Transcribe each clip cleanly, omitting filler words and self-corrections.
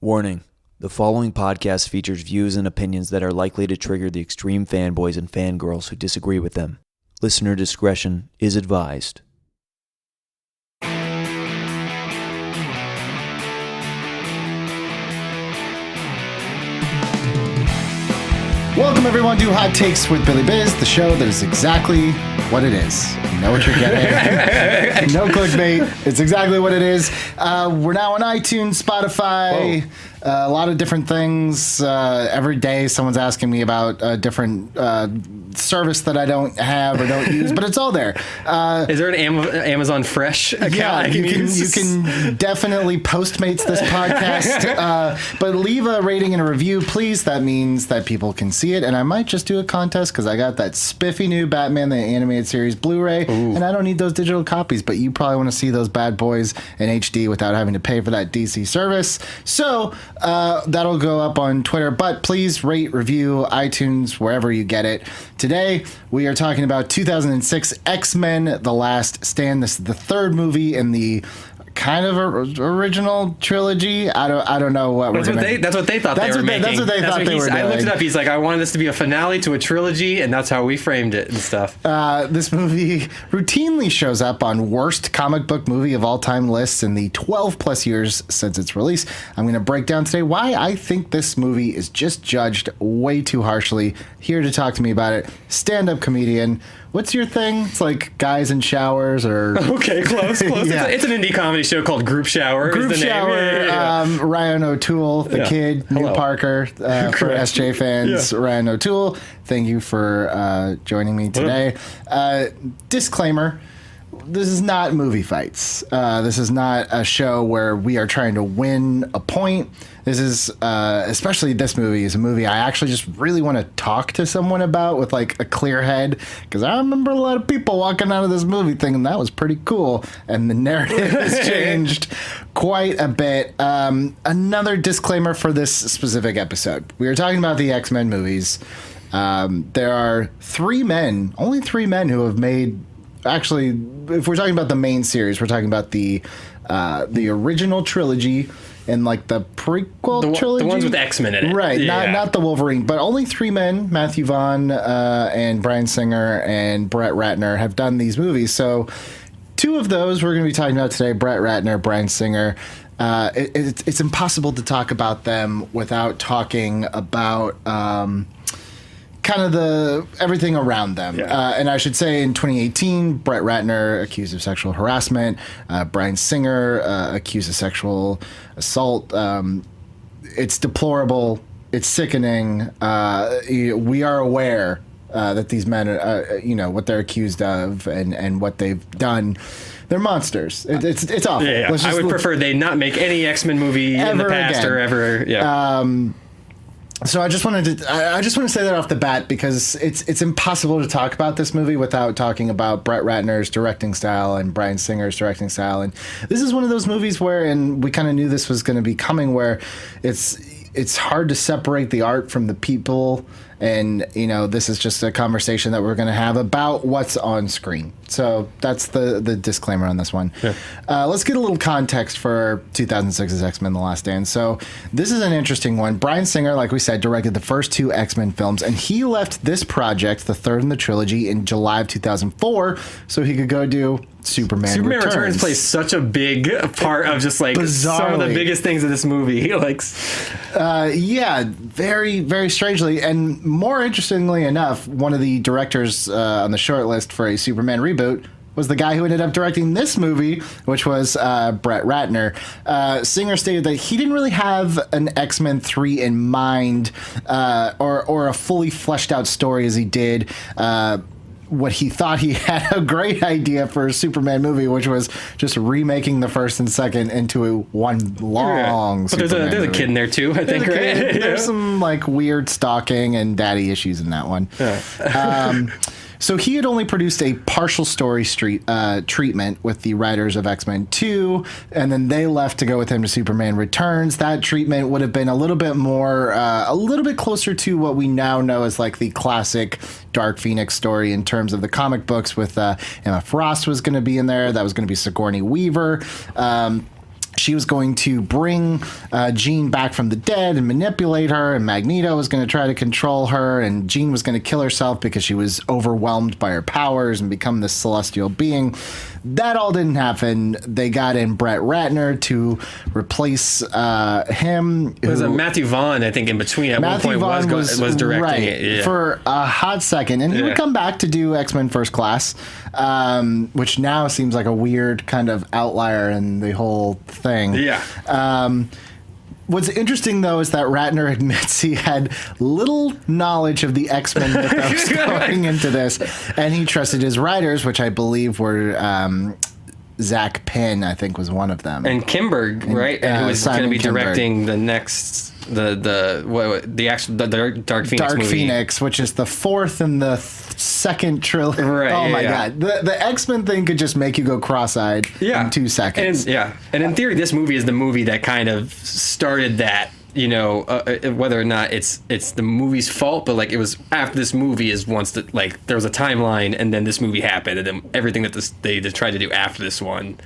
Warning. The following podcast features views and opinions that are likely to trigger the extreme fanboys and fangirls who disagree with them. Listener discretion is advised. Welcome everyone to Hot Takes with Billy Biz, the show that is exactly what it is. You know what you're getting. No clickbait. It's exactly what it is. We're now on iTunes, Spotify, a lot of different things. Every day someone's asking me about a different service that I don't have or don't use, but it's all there. Is there an Amazon Fresh account? Yeah, you can definitely Postmates this podcast, but leave a rating and a review, please. That means that people can see it, and I might just do a contest because I got that spiffy new Batman the Animated Series Blu-ray, and I don't need those digital copies, but you probably want to see those bad boys in HD without having to pay for that DC service. So that'll go up on Twitter, but please rate, review, iTunes, wherever you get it. Today, we are talking about 2006 X-Men: The Last Stand. This is the third movie in the kind of original trilogy. I don't know what that's what they thought they were making. That's what they thought they were doing. I looked it up. He's like, I wanted this to be a finale to a trilogy, and that's how we framed it and stuff. This movie routinely shows up on worst comic book movie of all time lists in the 12 plus years since its release. I'm going to break down today why I think this movie is just judged way too harshly. Here to talk to me about it, stand-up comedian. What's your thing? It's like guys in showers or... Okay, close. Yeah. It's an indie comedy show called Group Shower. Group Shower. Yeah. Ryan O'Toole, the kid, Hello. Neil Parker, for SJ fans. Yeah. Ryan O'Toole, thank you for joining me today. Disclaimer. This is not movie fights. This is not a show where we are trying to win a point. This is, especially this movie, is a movie I actually just really want to talk to someone about with like a clear head, because I remember a lot of people walking out of this movie thinking that was pretty cool, and the narrative has changed quite a bit. Another disclaimer for this specific episode. We are talking about the X-Men movies. There are only three men who have made... Actually, if we're talking about the main series, we're talking about the original trilogy and like the prequel trilogy. The ones with X-Men in it. Right, not the Wolverine, but only three men, Matthew Vaughn and Bryan Singer and Brett Ratner, have done these movies. So two of those we're going to be talking about today, Brett Ratner, Bryan Singer. It's impossible to talk about them without talking about... kind of everything around them. Yeah. And I should say in 2018, Brett Ratner accused of sexual harassment, Bryan Singer accused of sexual assault. It's deplorable. It's sickening. We are aware that these men, what they're accused of and what they've done. They're monsters. It's awful. Yeah. I would prefer they not make any X-Men movie in the past again. Or ever. Yeah. So I just want to say that off the bat, because it's impossible to talk about this movie without talking about Brett Ratner's directing style and Bryan Singer's directing style. And this is one of those movies where, and we kind of knew this was going to be coming, where it's hard to separate the art from the people. And, this is just a conversation that we're going to have about what's on screen. So that's the disclaimer on this one. Yeah. Let's get a little context for 2006's X-Men: The Last Stand. So this is an interesting one. Bryan Singer, like we said, directed the first two X-Men films, and he left this project, the third in the trilogy, in July of 2004, so he could go do Superman Returns plays such a big part of just like some of the biggest things in this movie. Very, very strangely. And more interestingly enough, one of the directors on the short list for a Superman reboot was the guy who ended up directing this movie, which was Brett Ratner. Singer stated that he didn't really have an X-Men 3 in mind, or a fully fleshed out story as he did what he thought he had a great idea for a Superman movie, which was just remaking the first and second into one long Superman movie. But there's a kid in there too, I think, right? There's some like weird stalking and daddy issues in that one. Yeah. So he had only produced a partial story treatment with the writers of X-Men 2, and then they left to go with him to Superman Returns. That treatment would have been a little bit more, a little bit closer to what we now know as like the classic Dark Phoenix story in terms of the comic books, with Emma Frost was going to be in there. That was going to be Sigourney Weaver. she was going to bring Jean back from the dead and manipulate her, and Magneto was going to try to control her, and Jean was going to kill herself because she was overwhelmed by her powers and become this celestial being. That all didn't happen. They got in Brett Ratner to replace him. It was Matthew Vaughn, I think, in between. At one point was directing it for a hot second, and he would come back to do X-Men First Class, which now seems like a weird kind of outlier in the whole thing. Yeah. What's interesting, though, is that Ratner admits he had little knowledge of the X-Men mythos going into this, and he trusted his writers, which I believe were Zach Penn, I think, was one of them, and Kimberg, right? And who was going to be directing the next the Dark Phoenix Dark movie. Phoenix, which is the fourth in the second trilogy. Right, oh my god, the X-Men thing could just make you go cross-eyed in 2 seconds. And in theory, this movie is the movie that kind of started that. You know, whether or not it's the movie's fault, but like it was after this movie is once that like there was a timeline, and then this movie happened, and then everything that they tried to do after this one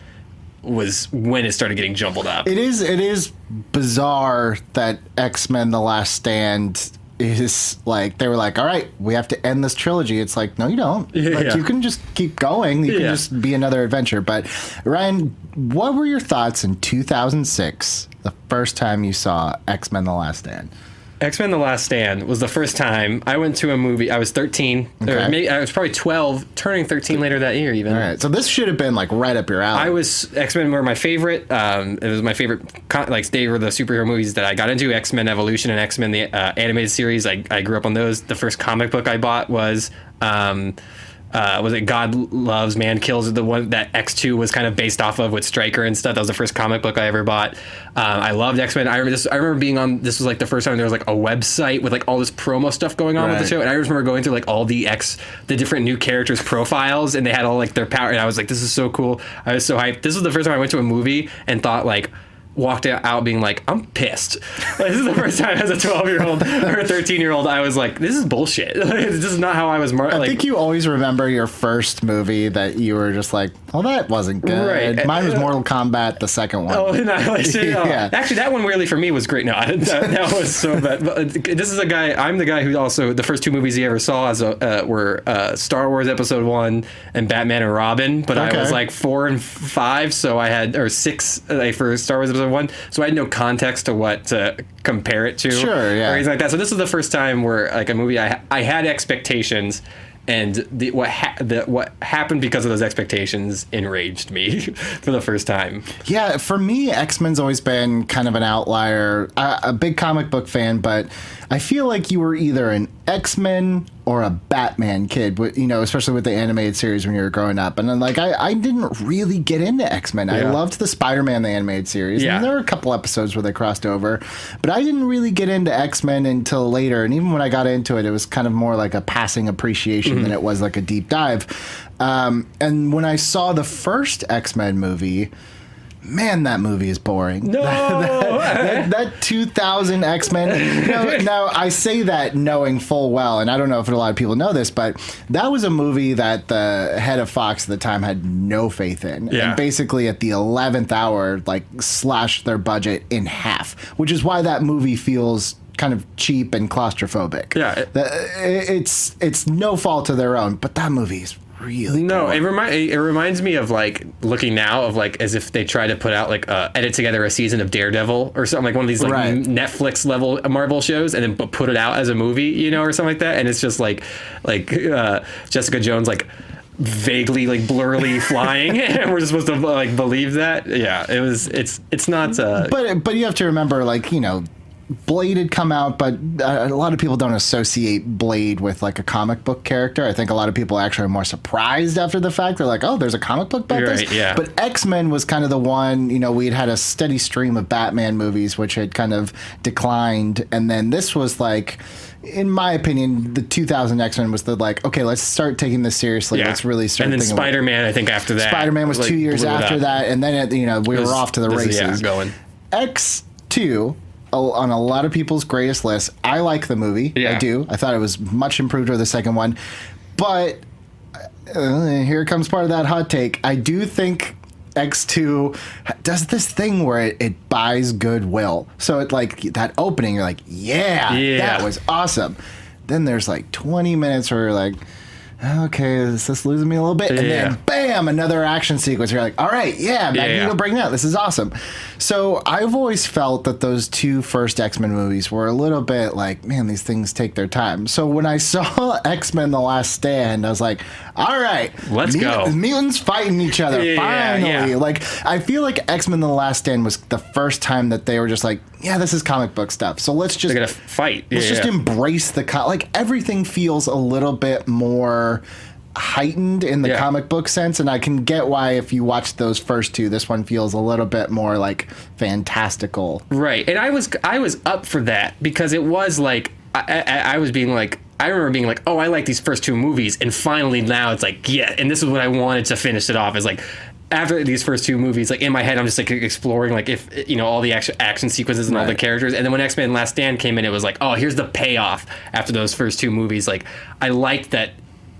was when it started getting jumbled up. It is bizarre that X-Men: The Last Stand is like, they were like, all right, we have to end this trilogy. It's like, no, you don't. You can just keep going. You can just be another adventure. But Ryan, what were your thoughts in 2006, the first time you saw X-Men: The Last Stand? X-Men: The Last Stand was the first time I went to a movie. I was 13. Okay. Or maybe I was probably 12, turning 13 later that year even. All right. So this should have been like right up your alley. X-Men were my favorite. It was my favorite, they were the superhero movies that I got into. X-Men Evolution and X-Men, the animated series. I grew up on those. The first comic book I bought was it God Loves, Man Kills, the one that X2 was kind of based off of with Stryker and stuff. That was the first comic book I ever bought. I loved X-Men. I remember being on, this was like the first time there was like a website with like all this promo stuff going on with the show. And I remember going through like all the different new characters' profiles, and they had all like their power. And I was like, this is so cool. I was so hyped. This was the first time I went to a movie and thought like, walked out being like, I'm pissed. Like, this is the first time as a 12-year-old or a 13-year-old I was like, this is bullshit. This is not how I was I think you always remember your first movie that you were just like, oh, that wasn't good. Right. Mine was Mortal Kombat, the second one. Oh, no, actually, that one weirdly for me was great. No, that was so bad. But this is I'm the guy who also, the first 2 movies he ever saw were Star Wars Episode 1 and Batman and Robin. But I was like 4 and 5, so I had, or 6 for Star Wars Episode 1, so I had no context to what to compare it to. Sure, yeah. Or anything like that. So this is the first time where like a movie I had expectations, and what happened because of those expectations enraged me for the first time. Yeah, for me, X-Men's always been kind of an outlier. A big comic book fan, but I feel like you were either an X-Men or a Batman kid, you know, especially with the animated series when you were growing up. And then, like, I didn't really get into X-Men. I loved the Spider-Man, the animated series. Yeah. And there were a couple episodes where they crossed over. But I didn't really get into X-Men until later. And even when I got into it, it was kind of more like a passing appreciation than it was like a deep dive. And when I saw the first X-Men movie, man, that movie is boring. No, that 2000 X-Men. Now I say that knowing full well, and I don't know if a lot of people know this, but that was a movie that the head of Fox at the time had no faith in, and basically at the 11th hour, like slashed their budget in half, which is why that movie feels kind of cheap and claustrophobic. Yeah, it's no fault of their own, but that movie's really it reminds me of like looking now of like as if they try to put out like edit together a season of Daredevil or something, like one of these like Netflix level Marvel shows, and then put it out as a movie, you know, or something like that. And it's just like Jessica Jones like vaguely like blurrily flying, and we're just supposed to like believe that. Yeah, it's not. But you have to remember, like, you know, Blade had come out, but a lot of people don't associate Blade with like a comic book character. I think a lot of people actually are more surprised after the fact. They're like, oh, there's a comic book about this? Yeah. But X-Men was kind of the one, you know, we'd had a steady stream of Batman movies, which had kind of declined. And then this was like, in my opinion, the 2000 X-Men was the like, okay, let's start taking this seriously. Let's really start. And then Spider-Man, I think after that. Spider-Man was like 2 years after that. And then, we were off to the races. Going. X2... on a lot of people's greatest lists. I like the movie. I do. I thought it was much improved over the second one. But here comes part of that hot take. I do think X2 does this thing where it buys goodwill. So it like that opening, you're like, yeah, that was awesome. Then there's like 20 minutes where you're like, okay, is this losing me a little bit? And then bam, another action sequence. You're like, all right, Magneto breaking out. This is awesome. So I've always felt that those two first X-Men movies were a little bit like, man, these things take their time. So when I saw X-Men The Last Stand, I was like, all right, let's go. Mutants fighting each other. Finally. Like, I feel like X-Men The Last Stand was the first time that they were just like, yeah, this is comic book stuff. So let's just... They're going to fight. Let's just embrace the... like, everything feels a little bit more heightened in the comic book sense, and I can get why if you watch those first two, this one feels a little bit more like fantastical. Right. And I was up for that because it was like... I was being like... I remember being like, oh, I like these first two movies, and finally now it's like, yeah, and this is what I wanted to finish it off, is like... After these first two movies, like in my head, I'm just like exploring, like if all the action sequences and all the characters. And then when X-Men Last Stand came in, it was like, oh, here's the payoff after those first two movies. Like I liked that.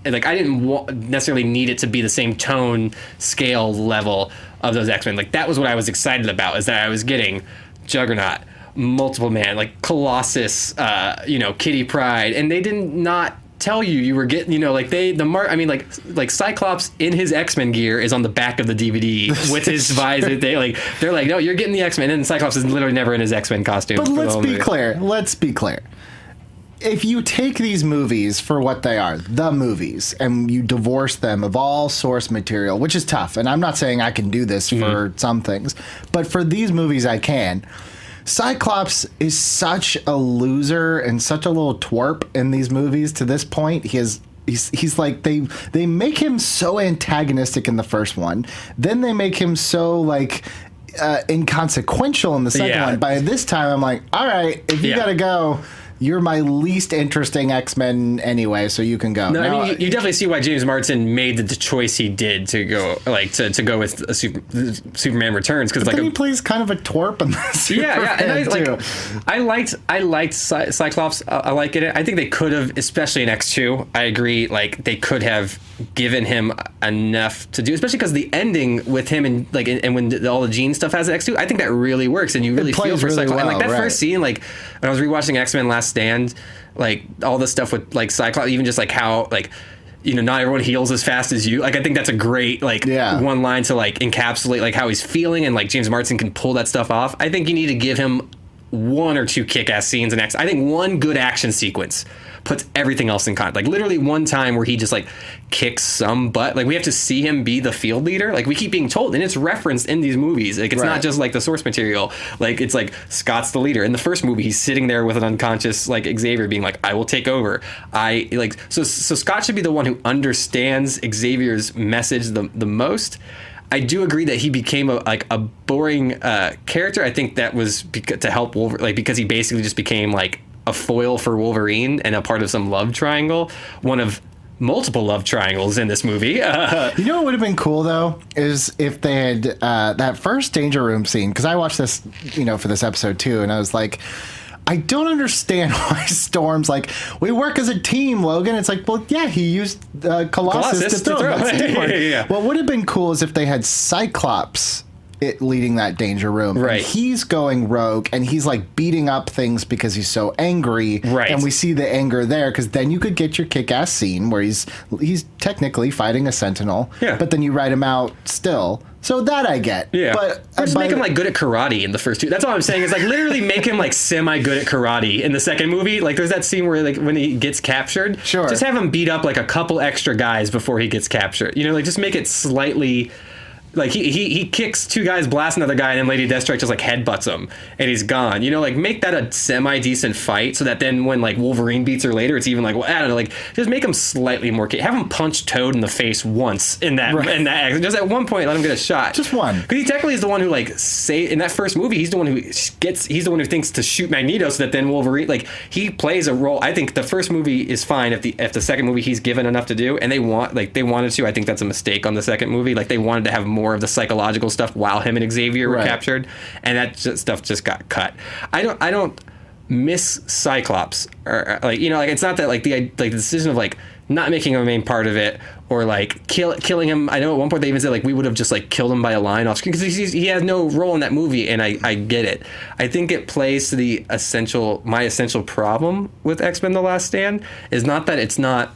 Like I didn't necessarily need it to be the same tone, scale, level of those X-Men. Like that was what I was excited about, is that I was getting Juggernaut, Multiple Man, like Colossus, Kitty Pryde, and they did not tell you were getting, like Cyclops in his X-Men gear is on the back of the DVD with his visor. They're like, no, you're getting the X-Men, and Cyclops is literally never in his X-Men costume. But let's be clear. If you take these movies for what they are, the movies, and you divorce them of all source material, which is tough, and I'm not saying I can do this for some things, but for these movies I can. Cyclops is such a loser and such a little twerp in these movies to this point. He's like, they make him so antagonistic in the first one. Then they make him so like inconsequential in the second one. By this time, I'm like, all right, if you gotta go, you're my least interesting X-Men anyway, so you can go. No, I mean, you definitely see why James Martin made the choice he did to go to go with Superman Returns, because he plays kind of a twerp in this. And I liked Cyclops. I like it. I think they could have, especially in X2. I agree. Like they could have given him enough to do, especially because the ending with him and when all the Jean stuff has X2, I think that really works, and you really feel for Cyclops. Well, and like that first scene, like when I was rewatching X-Men Last Stand, like all the stuff with like Cyclops, even just like how like not everyone heals as fast as you. Like I think that's a great one line to like encapsulate like how he's feeling, and like James Marsden can pull that stuff off. I think you need to give him one or two kick-ass scenes in X. I think one good action sequence puts everything else in context. Like literally one time where he just like kicks some butt. Like we have to see him be the field leader. Like we keep being told, and it's referenced in these movies. Like it's not just like the source material. Like it's like Scott's the leader. In the first movie, he's sitting there with an unconscious like Xavier being like, I will take over. So Scott should be the one who understands Xavier's message the most. I do agree that he became a boring character. I think that was to help Wolverine, like because he basically just became like a foil for Wolverine and a part of some love triangle, one of multiple love triangles in this movie. You know what would have been cool though is if they had that first Danger Room scene, because I watched this for this episode too, and I was like, I don't understand why Storm's like, we work as a team, Logan. It's like, well, yeah, he used Colossus to throw. What would have been cool is if they had Cyclops leading that Danger Room. Right. And he's going rogue, and he's like beating up things because he's so angry. Right. And we see the anger there, because then you could get your kick-ass scene where he's technically fighting a Sentinel. Yeah. But then you write him out still. So that I get. Yeah. But just make him like good at karate in the first two. That's all I'm saying is like literally make him like semi good at karate in the second movie. Like there's that scene where like when he gets captured. Sure. Just have him beat up like a couple extra guys before he gets captured. Like just make it slightly. Like he kicks two guys, blasts another guy, and then Lady Deathstrike just like headbutts him, and he's gone. Like make that a semi decent fight, so that then when like Wolverine beats her later, it's even like, well, I don't know, like just make him slightly more. Have him punch Toad in the face once in that just at one point, let him get a shot, just one, because he technically is the one who like in that first movie, he's the one who thinks to shoot Magneto, so that then Wolverine he plays a role. I think the first movie is fine if the second movie he's given enough to do, and they wanted to. I think that's a mistake on the second movie. Like they wanted to have more of the psychological stuff while him and Xavier were captured, and that stuff just got cut. I don't miss Cyclops, or it's not that like the decision of like not making him a main part of it, or like killing him. I know at one point they even said like we would have just like killed him by a line off screen because he has no role in that movie, and I get it. I think it plays to my essential problem with X-Men: The Last Stand is not that it's not.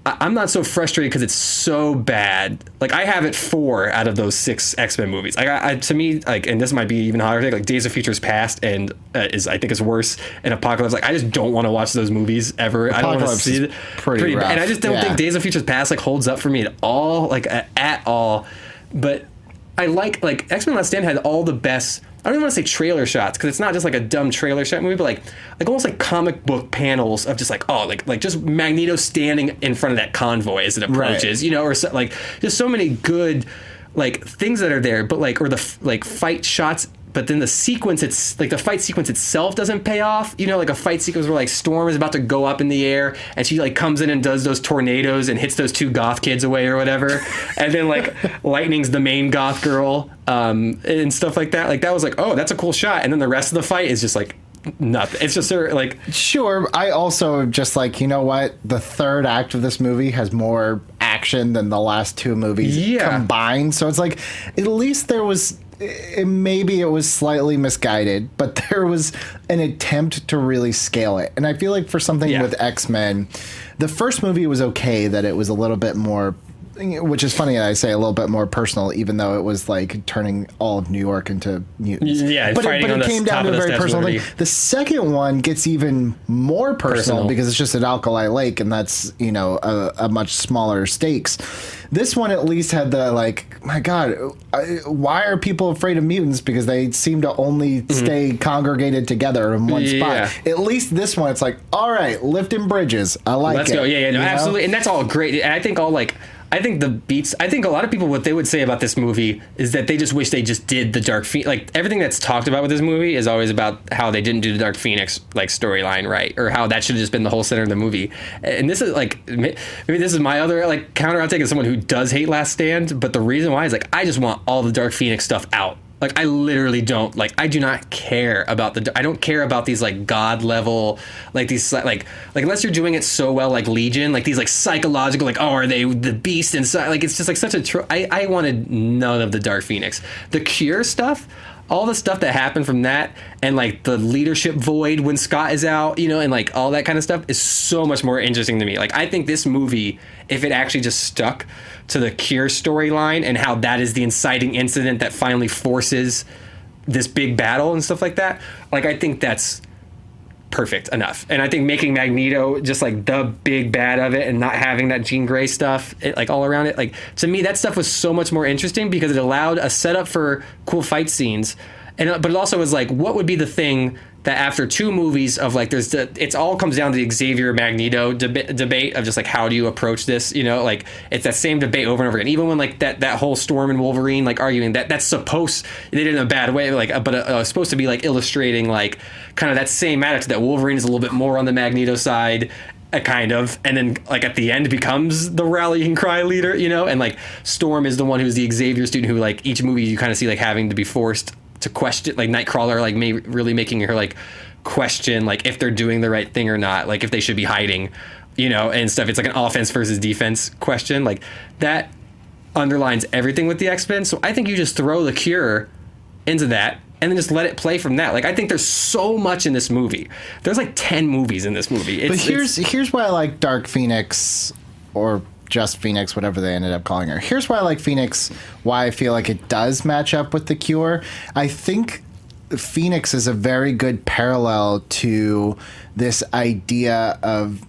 I'm not so frustrated because it's so bad. Like I have it 4 out of those 6 X-Men movies. To me, like, and this might be even hotter. Like Days of Futures Past and I think is worse. And Apocalypse. Like I just don't want to watch those movies ever. I don't want to see it. Pretty rough. And I just don't think Days of Futures Past like holds up for me at all. Like at all. But I like X-Men: Last Stand had all the best. I don't even want to say trailer shots because it's not just like a dumb trailer shot movie, but like almost like comic book panels of just like just Magneto standing in front of that convoy as it approaches, right. Or so, like just so many good like things that are there, but like or the like fight shots. But then the sequence, it's like the fight sequence itself doesn't pay off. Like a fight sequence where like Storm is about to go up in the air and she like comes in and does those tornadoes and hits those 2 goth kids away or whatever. And then like Lightning's the main goth girl and stuff like that. Like that was like, oh, that's a cool shot. And then the rest of the fight is just like nothing. It's just like... Sure. I also just like, you know what? The third act of this movie has more action than the last 2 movies combined. So it's like, at least there was... Maybe it was slightly misguided, but there was an attempt to really scale it. And I feel like for something with X-Men, the first movie was okay that it was a little bit more, which is funny that I say a little bit more personal, even though it was like turning all of New York into mutants. Yeah, but it came down to a very personal thing. The second one gets even more personal because it's just at Alkali Lake, and that's, a much smaller stakes. This one at least had the like, my God, why are people afraid of mutants? Because they seem to only stay congregated together in one spot. At least this one, it's like, all right, lifting bridges. I like Let's it. Go. Yeah, no, absolutely. And that's all great. And I think I think the beats, I think a lot of people, what they would say about this movie is that they just wish they just did the Dark Phoenix. Like everything that's talked about with this movie is always about how they didn't do the Dark Phoenix like storyline right, or how that should have just been the whole center of the movie. And this is like, maybe this is my other like counter outtake as someone who does hate Last Stand, but the reason why is like, I just want all the Dark Phoenix stuff out. Like I literally don't like. I do not care about I don't care about these like god level, like these like unless you're doing it so well like Legion, like these like psychological like, oh, are they the beast inside? Like it's just like such a. I wanted none of the Dark Phoenix. The Cure stuff, all the stuff that happened from that, and like the leadership void when Scott is out, and like all that kind of stuff is so much more interesting to me. Like I think this movie, if it actually just stuck to the Cure storyline and how that is the inciting incident that finally forces this big battle and stuff like that, like I think that's perfect enough. And I think making Magneto just like the big bad of it and not having that Jean Grey stuff like all around it, like to me that stuff was so much more interesting because it allowed a setup for cool fight scenes. And but it also was like, what would be the thing that after 2 movies of like it's all comes down to the Xavier Magneto debate of just like, how do you approach this, like it's that same debate over and over again, even when like that whole Storm and Wolverine like arguing that's supposed, they did it in a bad way, like but supposed to be like illustrating like kind of that same attitude that Wolverine is a little bit more on the Magneto side, kind of, and then like at the end becomes the rallying cry leader, and like Storm is the one who's the Xavier student who like each movie you kind of see like having to be forced to question, like Nightcrawler, like really making her like question like if they're doing the right thing or not, like if they should be hiding, and stuff. It's like an offense versus defense question, like that underlines everything with the X-Men. So I think you just throw the Cure into that and then just let it play from that. Like I think there's so much in this movie. There's like 10 movies in this movie. But here's why I like Dark Phoenix, or just Phoenix, whatever they ended up calling her. Here's why I like Phoenix, why I feel like it does match up with the Cure. I think Phoenix is a very good parallel to this idea of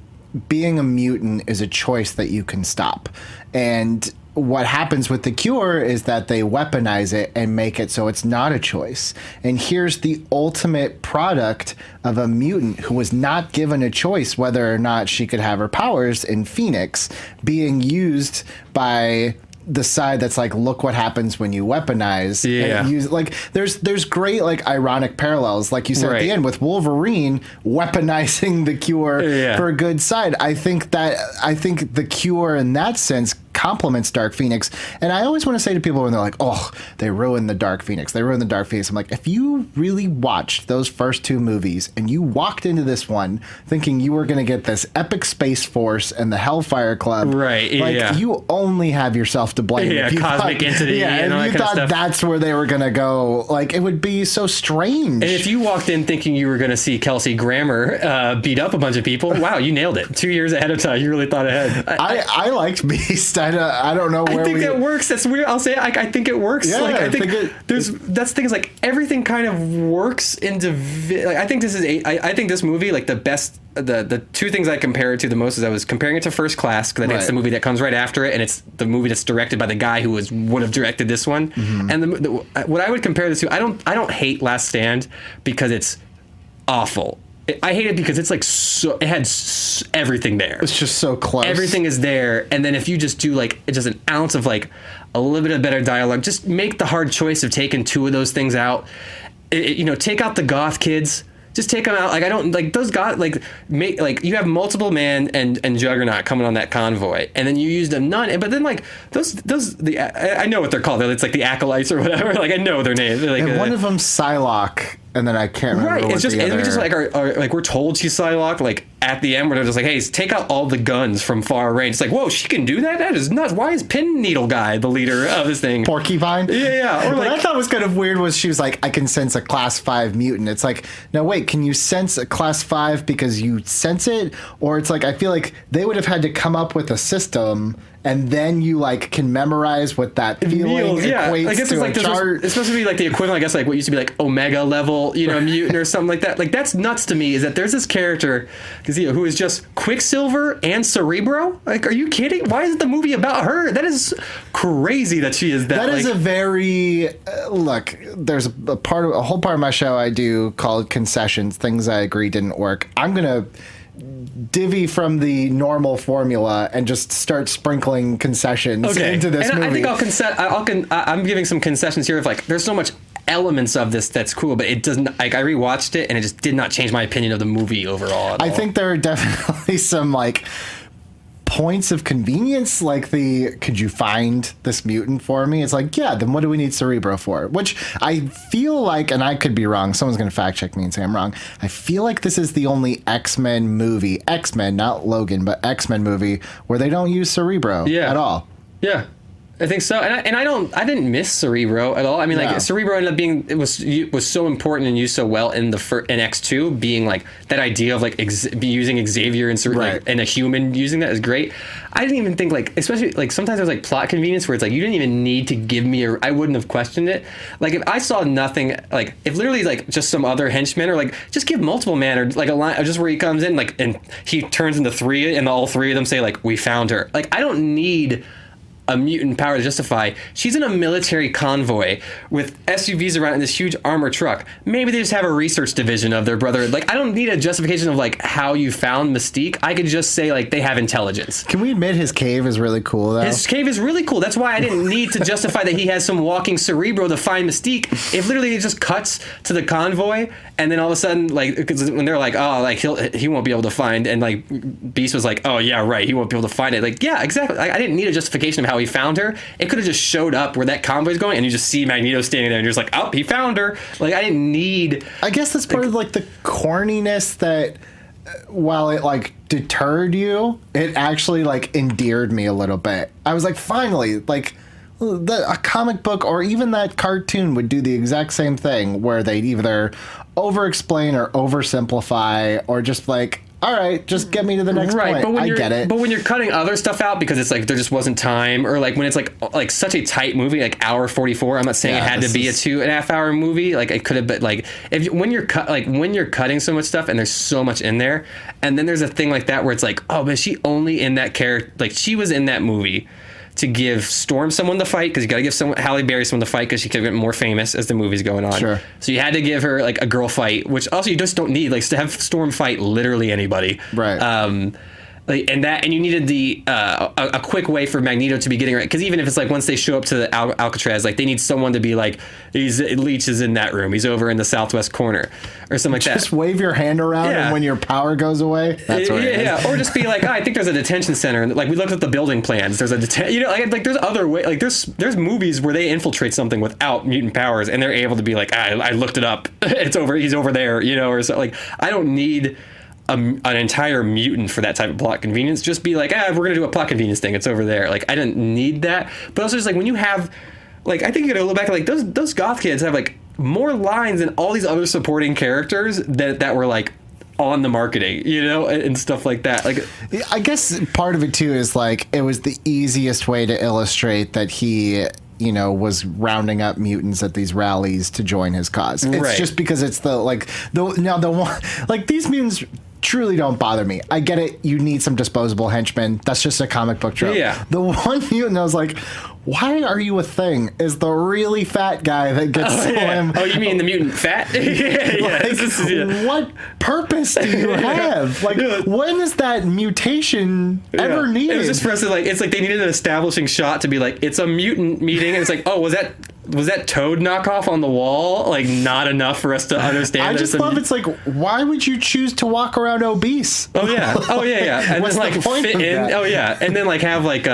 being a mutant is a choice that you can stop. And what happens with the Cure is that they weaponize it and make it so it's not a choice. And here's the ultimate product of a mutant who was not given a choice whether or not she could have her powers in Phoenix being used by the side that's like, look what happens when you weaponize. And use, like there's great like ironic parallels, like you said at the end with Wolverine weaponizing the Cure for a good side. I think the Cure in that sense complements Dark Phoenix. And I always want to say to people when they're like, oh, they ruined the Dark Phoenix. They ruined the Dark Phoenix. I'm like, if you really watched those first two movies and you walked into this one thinking you were going to get this epic Space Force and the Hellfire Club, right? Like, you only have yourself to blame. Yeah, cosmic entity. Yeah, and all if you that kind thought of stuff. that's where they were going to go, like, it would be so strange. And if you walked in thinking you were going to see Kelsey Grammer beat up a bunch of people, wow, you nailed it. 2 years ahead of time, you really thought ahead. I liked Beast. I don't know where I think that works. That's weird. I'll say I think it works. Yeah, like I think that's things like everything kind of works into. Like, I think this is I think this movie, like, the best. The two things I compare it to the most is I was comparing it to First Class, because I think it's the movie that comes right after it, and it's the movie that's directed by the guy who would have directed this one. Mm-hmm. And what I would compare this to, I don't hate Last Stand because it's awful. I hate it because it's like it had everything there. It's just so close. Everything is there, and then if you just do like just an ounce of like a little bit of better dialogue, just make the hard choice of taking two of those things out. Take out the goth kids. Just take them out. Like, I don't like those guys. Like, make like you have Multiple Man and Juggernaut coming on that convoy, and then you use them none. But then like I know what they're called. It's like the acolytes or whatever. Like, I know their names. Like, and one of them Psylocke, and then I can't remember. Right. It's just we just like are like we're told she's Psylocke. Like at the end, where they're just like, hey, take out all the guns from far range. It's like, whoa, she can do that. That is nuts. Why is Pin Needle Guy the leader of this thing? Porcupine. Yeah. Or what I thought was kind of weird was she was like, I can sense a Class 5 mutant. It's like, no, wait, can you sense a Class 5 because you sense it? Or it's like, I feel like they would have had to come up with a system, and then you like can memorize what that feeling equates like, to a chart. It's supposed to be like the equivalent, I guess, like what used to be like Omega level, mutant or something like that. Like, that's nuts to me, is that there's this character who is just Quicksilver and Cerebro. Like, are you kidding? Why isn't the movie about her? That is crazy that she is that. That is a very look. There's a whole part of my show I do called Concessions, things I agree didn't work. I'm gonna divvy from the normal formula and just start sprinkling concessions into this movie. I think I'm giving some concessions here of like, there's so much elements of this that's cool, but it doesn't, like, I rewatched it and it just did not change my opinion of the movie overall at all. I think there are definitely some like points of convenience, like could you find this mutant for me? It's like, yeah, then what do we need Cerebro for? Which I feel like, and I could be wrong, someone's going to fact check me and say I'm wrong, I feel like this is the only X-Men movie, X-Men, not Logan, but X-Men movie, where they don't use Cerebro at all. Yeah. I think so, and I didn't miss Cerebro at all. I mean, like, Cerebro ended up being, it was so important and used so well in X2, being like that idea of like using Xavier and and a human using that is great. I didn't even think, like, especially like sometimes there's like plot convenience where it's like you didn't even need to give me I wouldn't have questioned it. Like, if I saw nothing, like if literally like just some other henchman, or like just give Multiple Man, or like a line, or just where he comes in like and he turns into three and all three of them say like, we found her. Like, I don't need a mutant power to justify. She's in a military convoy with SUVs around in this huge armored truck. Maybe they just have a research division of their brother. Like, I don't need a justification of like how you found Mystique. I could just say like they have intelligence. Can we admit his cave is really cool though? His cave is really cool. That's why I didn't need to justify that he has some walking Cerebro to find Mystique. If literally it just cuts to the convoy, and then all of a sudden, like, because when they're like, oh, like he won't be able to find, and like Beast was like, oh yeah, right, he won't be able to find it. Like, yeah, exactly. I didn't need a justification of how he found her. It could have just showed up where that convoy's going, and you just see Magneto standing there, and you're just like, oh, he found her. Like, I didn't need. I guess that's part of like the corniness that, while it like deterred you, it actually like endeared me a little bit. I was like, finally, like. A comic book or even that cartoon would do the exact same thing, where they'd either over-explain or oversimplify, or just like, all right, just get me to the next point. But I get it. But when you're cutting other stuff out because it's like there just wasn't time, or like when it's like such a tight movie, like hour 44. I'm not saying it had to be a 2.5 hour movie. Like, it could have been like when you're cutting so much stuff and there's so much in there, and then there's a thing like that where it's like, oh, but she only in that character, like she was in that movie to give Storm someone to fight, because you got to give Halle Berry someone to fight because she could get more famous as the movie's going on. Sure. So you had to give her like a girl fight, which also you just don't need, like, to have Storm fight literally anybody. Right. Like, and you needed a quick way for Magneto to be getting right, because even if it's like once they show up to the Alcatraz, like they need someone to be like, Leech is in that room, he's over in the southwest corner or something like that. Just wave your hand around, and when your power goes away, that's where it is. Or just be like, I think there's a detention center, and like we looked at the building plans. There's a like there's other way. Like there's movies where they infiltrate something without mutant powers, and they're able to be like, I looked it up, it's over, he's over there, or so. Like I don't need an entire mutant for that type of plot convenience. Just be like, we're gonna do a plot convenience thing, it's over there. Like I didn't need that. But also just like when you have, like, I think you gotta look back, like those goth kids have like more lines than all these other supporting characters that were like on the marketing, and stuff like that. Like I guess part of it too is like it was the easiest way to illustrate that he was rounding up mutants at these rallies to join his cause. It's just because it's the one, like these mutants truly don't bother me. I get it. You need some disposable henchmen. That's just a comic book trope. Yeah. The one mutant I was like, why are you a thing? Is the really fat guy that gets slim. Oh, you mean the mutant fat? What purpose do you have? Like, when is that mutation ever needed? It was just for us to like, it's like they needed an establishing shot to be like, it's a mutant meeting, and it's like, oh, was that Toad knockoff on the wall? Like, not enough for us to understand. I just love it's like, why would you choose to walk around obese? Oh yeah, and What's then like the point fit of in. that? Oh yeah, and then like have like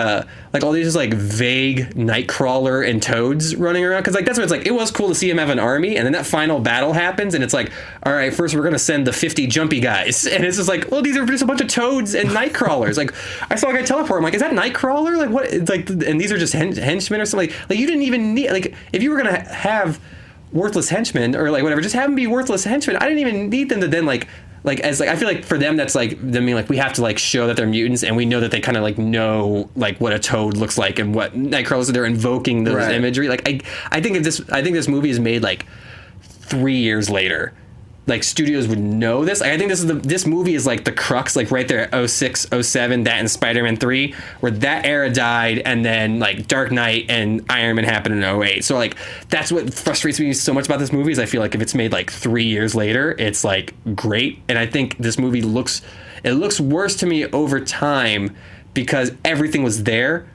all these like vague Nightcrawler and Toads running around, because like that's what it's like. It was cool to see him have an army, and then that final battle happens, and it's like, all right, first we're gonna send the 50 jumpy guys, and it's just like, well, these are just a bunch of Toads and Nightcrawlers. Like I saw a guy teleport. I'm like, is that Nightcrawler? Like what? It's like, and these are just henchmen or something. Like you didn't even need, like, if you were gonna have worthless henchmen or like whatever, just have them be worthless henchmen. I didn't even need them to then like as like, I feel like for them that's like them being like, we have to like show that they're mutants, and we know that they kind of like know like what a Toad looks like and what Nightcrawlers, they're invoking those imagery. Like I think this movie is made like 3 years later, like studios would know this. Like, I think this movie is like the crux, like right there at 06, 07, that and Spider-Man 3, where that era died, and then like Dark Knight and Iron Man happened in 08. So like that's what frustrates me so much about this movie, is I feel like if it's made like 3 years later, it's like great. And I think this movie looks worse to me over time because everything was there.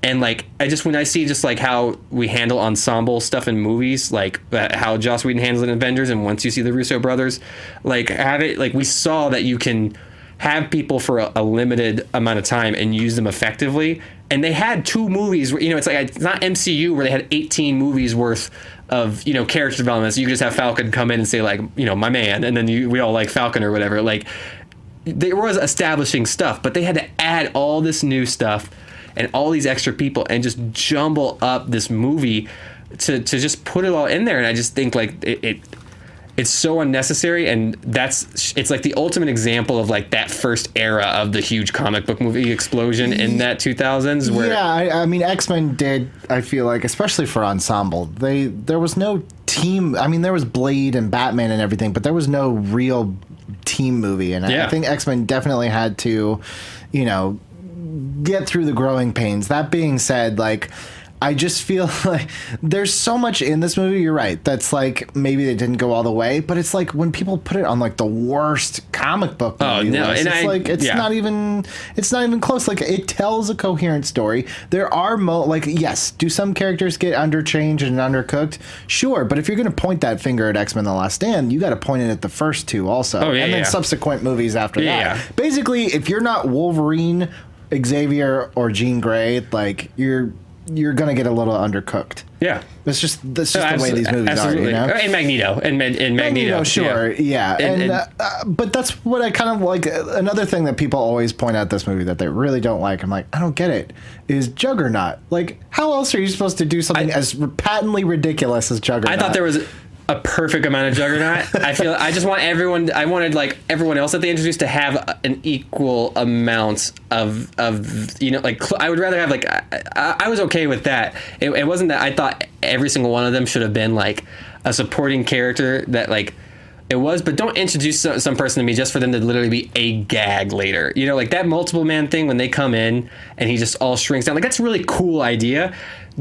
And like when I see just like how we handle ensemble stuff in movies, like how Joss Whedon handles it in Avengers, and once you see the Russo brothers, like have it, like we saw that you can have people for a limited amount of time and use them effectively. And they had 2 movies where, it's like, it's not MCU where they had 18 movies worth of character development. So you could just have Falcon come in and say like, my man, and then we all like Falcon or whatever. Like there was establishing stuff, but they had to add all this new stuff and all these extra people and just jumble up this movie to just put it all in there. And I just think like it's so unnecessary, and it's like the ultimate example of like that first era of the huge comic book movie explosion in that 2000s. Where I mean, X-Men did, I feel like, especially for ensemble, there was no team. I mean, there was Blade and Batman and everything, but there was no real team movie. And I think X-Men definitely had to, get through the growing pains. That being said, like, I just feel like there's so much in this movie, you're right, that's like maybe they didn't go all the way, but it's like when people put it on like the worst comic book movie list, it's not even close. Like, it tells a coherent story. There are yes, do some characters get underchanged and undercooked? Sure, but if you're going to point that finger at X-Men The Last Stand, you got to point it at the first 2 also, and then subsequent movies after that. Basically, if you're not Wolverine, Xavier, or Jean Grey, like you're gonna get a little undercooked. Yeah, that's just the way these movies are. And Magneto, and Magneto, sure, yeah. But that's what I kind of like. Another thing that people always point out this movie that they really don't like, I'm like, I don't get it, is Juggernaut. Like, how else are you supposed to do something as patently ridiculous as Juggernaut? I thought there was a perfect amount of Juggernaut. I just want everyone. I wanted like everyone else that they introduced to have an equal amount of like, I would rather have like, I was okay with that. It wasn't that I thought every single one of them should have been like a supporting character that like It was, but don't introduce some person to me just for them to literally be a gag later. You know, like that multiple man thing when they come in and he just all shrinks down. Like, that's a really cool idea.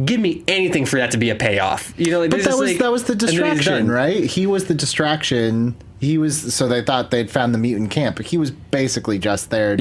Give me anything for that to be a payoff. You know, like, but that was the distraction, right? He was the distraction. So they thought they'd found the mutant camp, but he was basically just there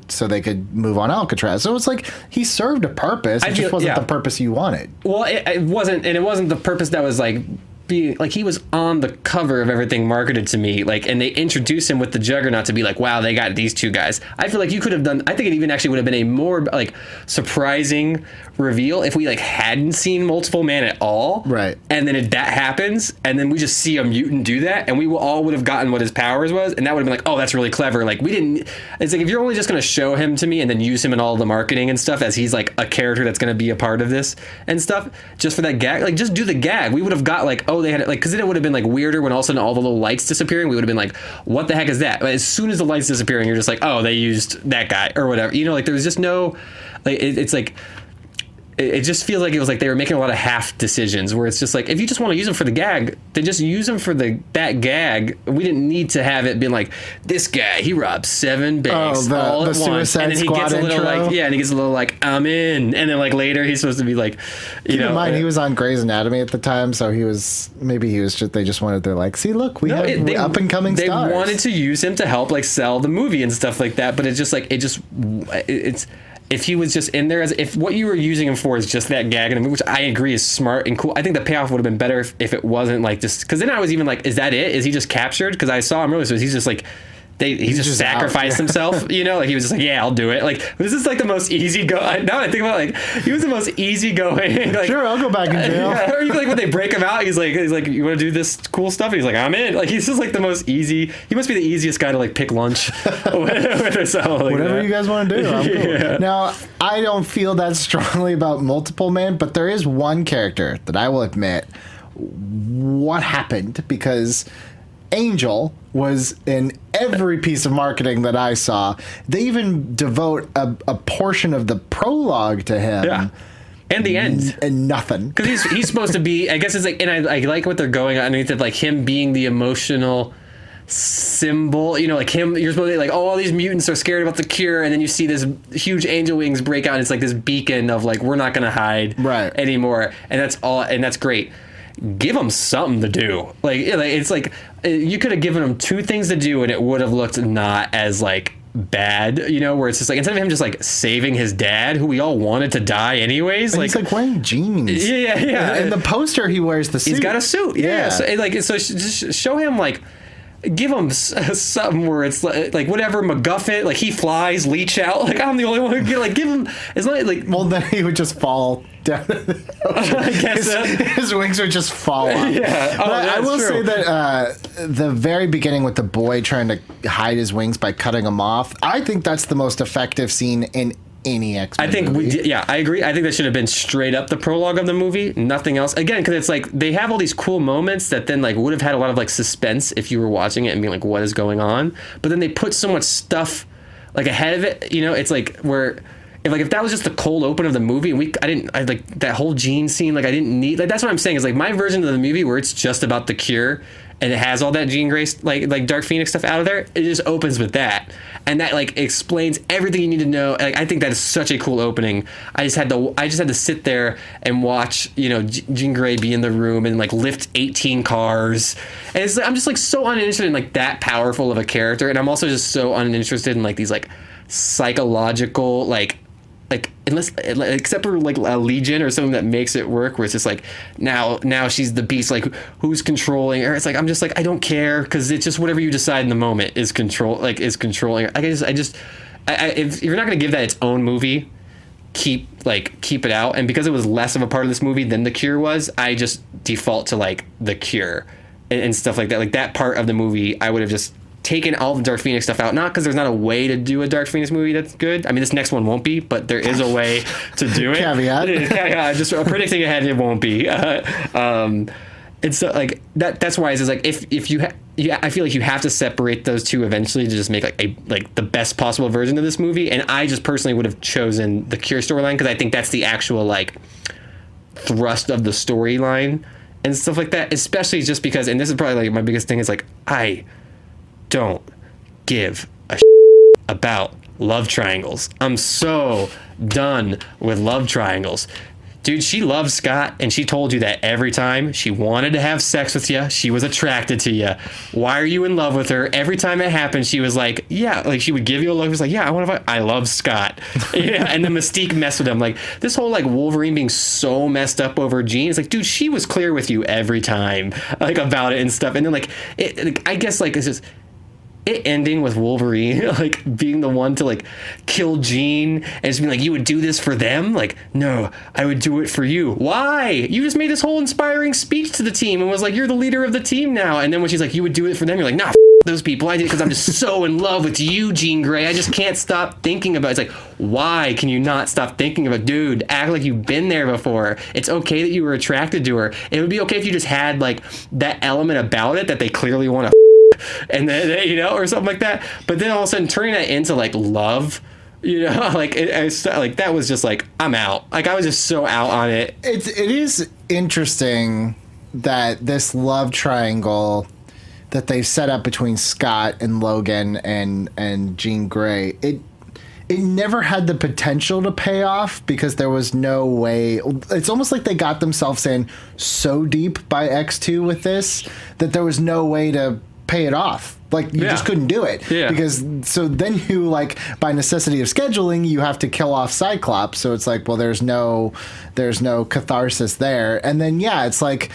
so they could move on Alcatraz. So it's like he served a purpose. It just wasn't the purpose you wanted. Well, it wasn't, and it wasn't the purpose that was like like he was on the cover of everything marketed to me, like, and they introduced him with the Juggernaut to be like, wow, they got these two guys. I feel like you could have done, I think it even actually would have been a more like surprising reveal if we like hadn't seen Multiple Man at all, right? And then that happens, and then we just see a mutant do that, and we all would have gotten what his powers was, and that would have been like, oh, that's really clever. Like, we didn't, it's like if you're only just going to show him to me and then use him in all the marketing and stuff as he's like a character that's going to be a part of this and stuff, just for that gag, like just do the gag. We would have got like, oh, they had it, like, because then it would have been like weirder when all of a sudden all the little lights disappearing. We would have been like, what the heck is that? But as soon as the lights disappearing, you're just like, oh, they used that guy or whatever. You know, like there was just no, like it's like. It just feels like it was like they were making a lot of half decisions where it's just like, if you just want to use them for the gag, then just use them for that gag. We didn't need to have it been like, this guy, he robbed 7 banks all at once. And then he gets a little like, and he gets a little like, I'm in. And then like later he's supposed to be like, Keep in mind, he was on Grey's Anatomy at the time. So they just wanted to like, see, look, we have up and coming stars. They wanted to use him to help like sell the movie and stuff like that. But it's just like, if he was just in there, if what you were using him for is just that gag in the movie, which I agree is smart and cool, I think the payoff would have been better if it wasn't like just, because then I was even like, is that it? Is he just captured? Because I saw him earlier, so he's just like, he just sacrificed himself, you know, like he was just like, yeah, I'll do it. Like, this is like the most easy go. Now I think about it, like, he was the most easy going. Like, sure, I'll go back in jail. Or even like when they break him out, he's like, you want to do this cool stuff? And he's like, I'm in. Like, he's just like the most easy. He must be the easiest guy to like pick lunch with or something like whatever that. You guys want to do, I'm cool. Yeah. Now, I don't feel that strongly about Multiple Man, but there is one character that I will admit what happened, because Angel was in every piece of marketing that I saw. They even devote a portion of the prologue to him. Yeah. And the end. And nothing. Because he's supposed to be, I guess it's like, and I like what they're going underneath of, like him being the emotional symbol, you know, like him, you're supposed to be like, oh, all these mutants are scared about the cure, and then you see this huge angel wings break out, and it's like this beacon of like, we're not going to hide anymore. And that's all, and that's great. Give them something to do. Like it's like you could have given him 2 things to do and it would have looked not as like bad, you know, where it's just like, instead of him just like saving his dad, who we all wanted to die anyways, and like he's like wearing jeans. Yeah. In the poster he wears the suit. He's got a suit. Yeah. So just show him like, give him something where it's like whatever MacGuffin, like he flies, leech out, like I'm the only one who can, like, give him, it's not like, well, then he would just fall down. I guess his wings would just fall off. Yeah. But I will say that the very beginning with the boy trying to hide his wings by cutting them off, I think that's the most effective scene in any X-Men I think movie. I agree. I think that should have been straight up the prologue of the movie, nothing else. Again, because it's like they have all these cool moments that then like would have had a lot of like suspense if you were watching it and being like, what is going on? But then they put so much stuff like ahead of it. You know, it's like where if that was just the cold open of the movie, and I like that whole Jean scene. Like I didn't need, like, that's what I'm saying is like my version of the movie where it's just about the cure and it has all that Jean Grey like Dark Phoenix stuff out of there. It just opens with that. And that like explains everything you need to know. Like, I think that is such a cool opening. I just had to sit there and watch, you know, Jean Grey be in the room and like lift 18 cars. And it's like, I'm just like so uninterested in like that powerful of a character. And I'm also just so uninterested in like these like psychological like unless except for like a Legion or something that makes it work, where it's just like now she's the beast, like who's controlling her. It's like I'm just like I don't care, because it's just whatever you decide in the moment is controlling. If you're not going to give that its own movie, keep it out. And because it was less of a part of this movie than the Cure was, I just default to like the Cure and stuff like that. Like that part of the movie, I would have just taken all the Dark Phoenix stuff out, not because there's not a way to do a Dark Phoenix movie that's good. I mean, this next one won't be, but there is a way to do it. Caveat. Yeah, just predicting ahead, it won't be. It's like that's why it's like if you I feel like you have to separate those two eventually to just make like the best possible version of this movie. And I just personally would have chosen the Cure storyline, because I think that's the actual like thrust of the storyline. and stuff like that, especially just because, and this is probably like my biggest thing, is like, I don't give a about love triangles. I'm so done with love triangles. Dude, she loves Scott, and she told you that every time she wanted to have sex with you, she was attracted to you. Why are you in love with her? Every time it happened, she was like, yeah, like she would give you a look. She was like, yeah, I love Scott. Yeah, and the Mystique messed with him. Like this whole like Wolverine being so messed up over Jean. It's like, dude, she was clear with you every time, like about it and stuff. And then like, I guess like it's just. It ending with Wolverine like being the one to like kill Jean and just being like, you would do this for them? Like, no, I would do it for you. Why? You just made this whole inspiring speech to the team and was like, you're the leader of the team now. And then when she's like, you would do it for them, you're like, nah, those people. I did it because I'm just so in love with you, Jean Grey. I just can't stop thinking about it. It's like, why can you not stop thinking about, dude, act like you've been there before. It's okay that you were attracted to her. It would be okay if you just had like that element about it that they clearly want to and then, you know, or something like that. But then all of a sudden turning that into like love, you know, like like that was just like, I'm out. Like I was just so out on it. It is interesting that this love triangle that they've set up between Scott and Logan and Jean Grey, it never had the potential to pay off because there was no way. It's almost like they got themselves in so deep by X2 with this that there was no way to pay it off. Like you just couldn't do it because so then you like by necessity of scheduling you have to kill off Cyclops, so it's like, well, there's no catharsis there. And then it's like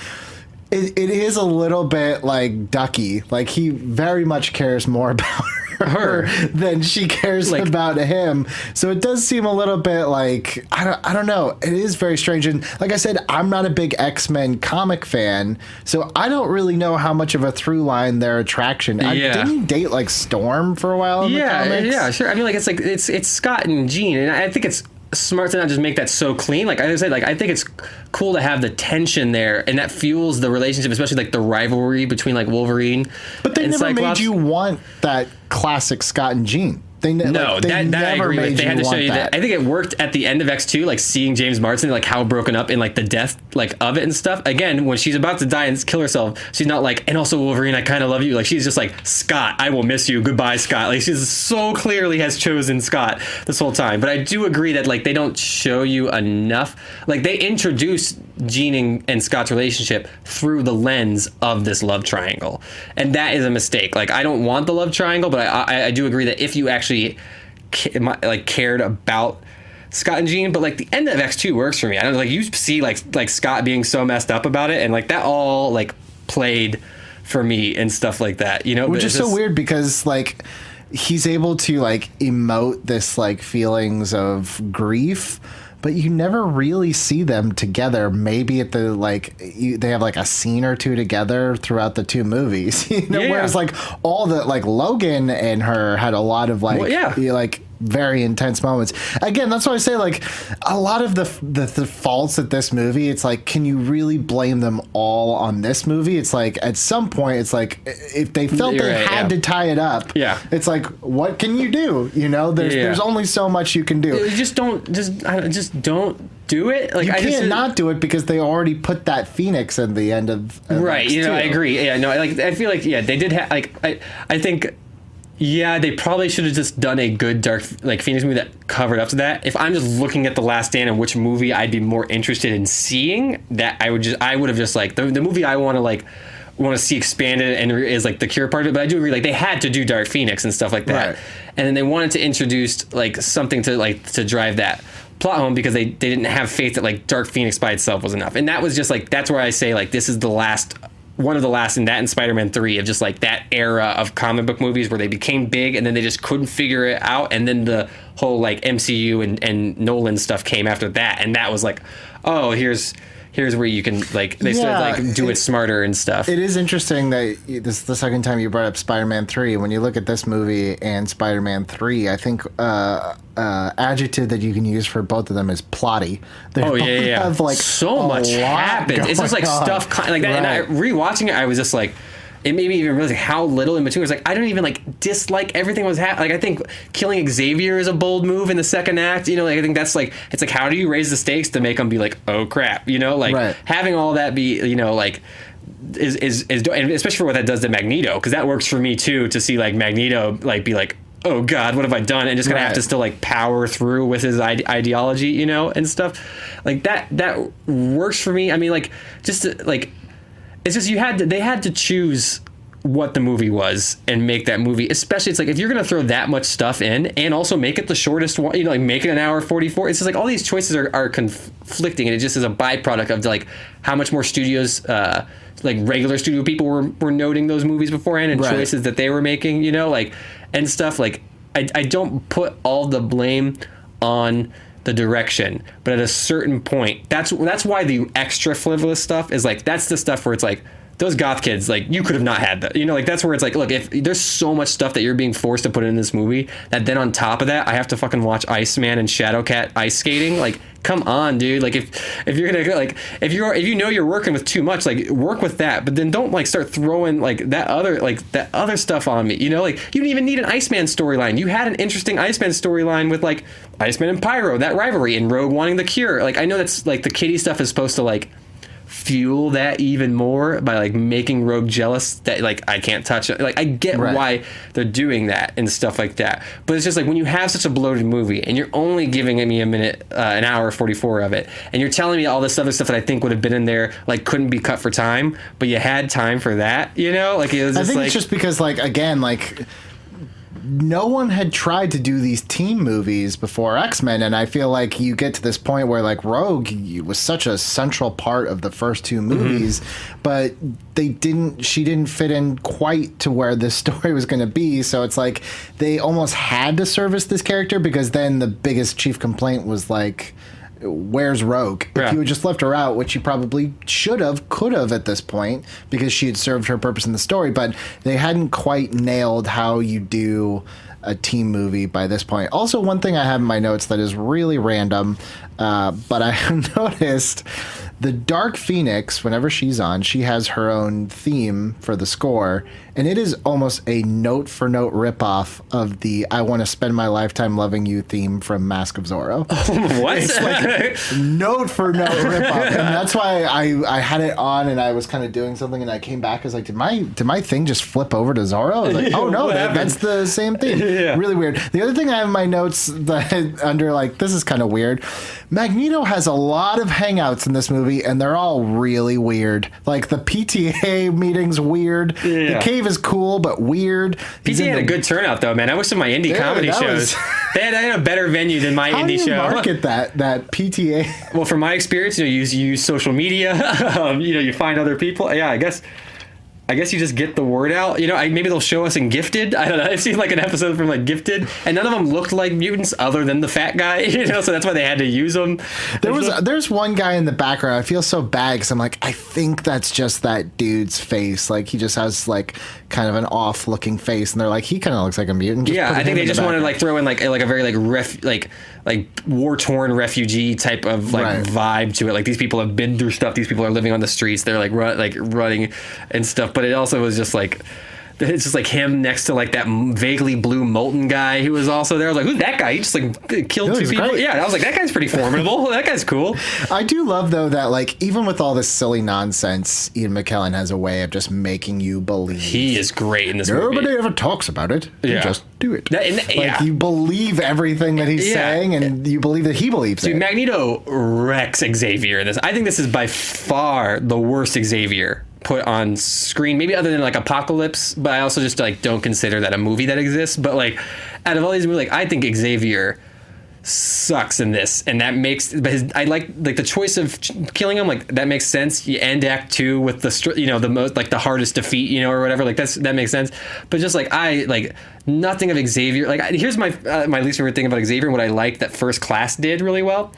it is a little bit like Ducky, like he very much cares more about her than she cares like, about him. So it does seem a little bit like I don't know. It is very strange. And like I said, I'm not a big X-Men comic fan, so I don't really know how much of a through line their attraction. Didn't he date like Storm for a while in the comics? Yeah, sure. I mean, like it's Scott and Jean, and I think it's smart to not just make that so clean. Like I said, like I think it's cool to have the tension there, and that fuels the relationship, especially like the rivalry between like Wolverine. But they and never Cyclops. made you want that classic Scott and Jean. That I agree with. They had to show you that. I think it worked at the end of X2, like seeing James Marsden, like how broken up in like the death like of it and stuff. Again, when she's about to die and kill herself, she's not like, and also Wolverine, I kind of love you. Like she's just like, Scott, I will miss you. Goodbye, Scott. Like she's so clearly has chosen Scott this whole time. But I do agree that like they don't show you enough. Like they introduce Jean and Scott's relationship through the lens of this love triangle, and that is a mistake. Like I don't want the love triangle, but I do agree that if you actually like cared about Scott and Jean, but like the end of X2 works for me. I don't like you see like Scott being so messed up about it, and like that all like played for me and stuff like that, you know, which is so weird because like he's able to like emote this like feelings of grief, but you never really see them together. Maybe at the like they have like a scene or two together throughout the two movies, you know. Whereas like all the like Logan and her had a lot of like like very intense moments. Again, that's why I say like a lot of the faults at this movie, it's like, can you really blame them all on this movie? It's like at some point it's like if they felt they had to tie it up, it's like, what can you do? You know, there's only so much you can do. Just don't do it. Like you can't not do it because they already put that Phoenix at the end of right. You know, I agree. Yeah, no, like I feel like they did have like I think. Yeah, they probably should have just done a good Dark like Phoenix movie that covered up to that. If I'm just looking at The Last Stand and which movie I'd be more interested in seeing, that I would have just like the movie I want to see expanded and is like the Cure part of it. But I do agree, like they had to do Dark Phoenix and stuff like that, right. And then they wanted to introduce like something to drive that plot home because they didn't have faith that like Dark Phoenix by itself was enough. And that was just like, that's where I say like this is the last. One of the last in that and Spider-Man 3 of just like that era of comic book movies where they became big and then they just couldn't figure it out, and then the whole like MCU and Nolan stuff came after that, and that was like, oh, here's where you can like they started like do it smarter and stuff. It is interesting that this is the second time you brought up Spider-Man 3. When you look at this movie and Spider-Man 3, I think adjective that you can use for both of them is plotty. They have like so much happens. It's just like stuff like that. And I rewatching it, I was just like, it made me even realize how little in between. It was like I don't even like dislike everything was happening. Like I think killing Xavier is a bold move in the second act. You know, like I think that's like it's like how do you raise the stakes to make them be like, oh crap, you know, like having all that be, you know, like is and especially for what that does to Magneto, because that works for me too, to see like Magneto like be like, oh God, what have I done? And just gonna have to still like power through with his ideology, you know, and stuff like that. That works for me. I mean, like just like it's just they had to choose what the movie was and make that movie. Especially, it's like if you're gonna throw that much stuff in and also make it the shortest one, you know, like make it an hour 44. It's just like all these choices are conflicting, and it just is a byproduct of like how much more studios. Like regular studio people were noting those movies beforehand and choices that they were making, you know, like and stuff. Like I don't put all the blame on the direction, but at a certain point, that's why the extra frivolous stuff is like that's the stuff where it's like those goth kids, like you could have not had that, you know, like that's where it's like, look, if there's so much stuff that you're being forced to put in this movie that then on top of that I have to fucking watch Iceman and Shadowcat ice skating, like come on, dude. Like if you're gonna like if you know you're working with too much, like work with that, but then don't like start throwing like that other stuff on me, you know, like you didn't even need an Iceman storyline. You had an interesting Iceman storyline with like Iceman and Pyro, that rivalry, and Rogue wanting the cure. Like I know that's like the kitty stuff is supposed to like fuel that even more by like making Rogue jealous that like I can't touch it. Like I get why they're doing that and stuff like that, but it's just like when you have such a bloated movie and you're only giving me an hour 44 of it, and you're telling me all this other stuff that I think would have been in there like couldn't be cut for time, but you had time for that, you know, like it was just, I think it's just because like again like no one had tried to do these team movies before X-Men, and I feel like you get to this point where like Rogue was such a central part of the first two movies, but she didn't fit in quite to where this story was going to be, so it's like they almost had to service this character, because then the biggest chief complaint was like, where's Rogue? If you had just left her out, which you probably could have at this point, because she had served her purpose in the story, but they hadn't quite nailed how you do a team movie by this point. Also, one thing I have in my notes that is really random, but I have noticed the Dark Phoenix, whenever she's on, she has her own theme for the score, and it is almost a note-for-note ripoff of the I Want to Spend My Lifetime Loving You theme from Mask of Zorro. What? It's like note-for-note ripoff, and that's why I had it on, and I was kind of doing something, and I came back, I was like, did my thing just flip over to Zorro? I was like, oh no, that's the same thing. Yeah. Really weird. The other thing I have in my notes that under like, this is kind of weird, Magneto has a lot of hangouts in this movie, and they're all really weird. Like the PTA meeting's weird. Yeah. The cave is cool, but weird. PTA had a good turnout though, man. I wish some of my indie comedy shows they had a better venue than my indie show. How do you market that PTA? Well, from my experience, you know, you use social media. You know, you find other people. Yeah, I guess you just get the word out. You know, maybe they'll show us in Gifted. I don't know. I've seen like an episode from like Gifted, and none of them looked like mutants other than the fat guy. You know, so that's why they had to use them. There's one guy in the background. I feel so bad because I'm like, I think that's just that dude's face. Like he just has like kind of an off looking face, and they're like, he kind of looks like a mutant. Yeah, I think they just wanted to like throw in like a very like war torn refugee type of like vibe to it. Like these people have been through stuff. These people are living on the streets. They're like running and stuff. But it also was just like, it's just like him next to like that vaguely blue molten guy who was also there. I was like, who's that guy? He just like killed two people. Great. Yeah, I was like, that guy's pretty formidable. That guy's cool. I do love though that like even with all this silly nonsense, Ian McKellen has a way of just making you believe. He is great in this movie. Nobody ever talks about it. You just do it. You believe everything that he's saying, and you believe that he believes it. Magneto wrecks Xavier in this. I think this is by far the worst Xavier put on screen, maybe other than like Apocalypse, but I also just like don't consider that a movie that exists. But like out of all these movies, like I think Xavier sucks in this, and that makes, but I like the choice of killing him, like that makes sense. You end Act 2 with the most like the hardest defeat, you know, or whatever, like that makes sense. But just like I like nothing of Xavier. Like here's my my least favorite thing about Xavier, and what I like that First Class did really well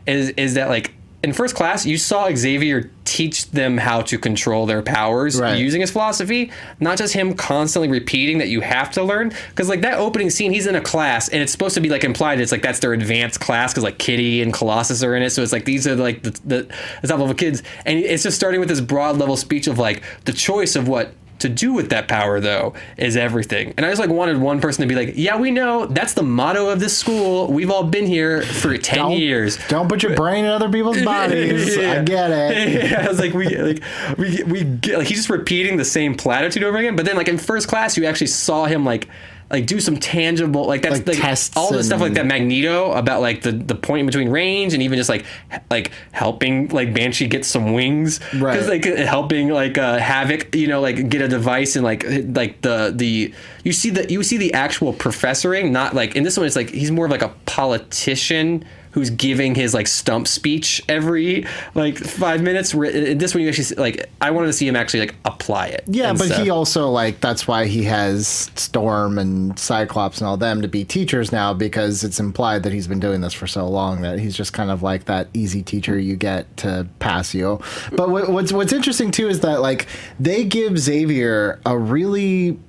is that like in First Class, you saw Xavier teach them how to control their powers using his philosophy, not just him constantly repeating that you have to learn. Because like that opening scene, he's in a class, and it's supposed to be like implied it's like that's their advanced class because like Kitty and Colossus are in it. So it's like these are like the top level kids, and it's just starting with this broad level speech of like the choice of what to do with that power, though, is everything. And I just like wanted one person to be like, yeah, we know that's the motto of this school. We've all been here for 10 years. Don't put your brain in other people's bodies. I get it. Yeah, I was like, we get, like, he's just repeating the same platitude over again. But then, like, in first class, you actually saw him like do some tangible, like, that's like tests all the stuff like that Magneto about like the point in between range, and even just like helping like Banshee get some wings, right? Because like helping like Havoc, you know, like get a device, and like the you see the actual professoring, not like in this one it's like he's more of like a politician who's giving his like stump speech every like 5 minutes. In this one, you actually like, I wanted to see him actually like apply it. Yeah, but he also like, that's why he has Storm and Cyclops and all them to be teachers now, because it's implied that he's been doing this for so long that he's just kind of like that easy teacher you get to pass you. But what's interesting too is that like they give Xavier a really,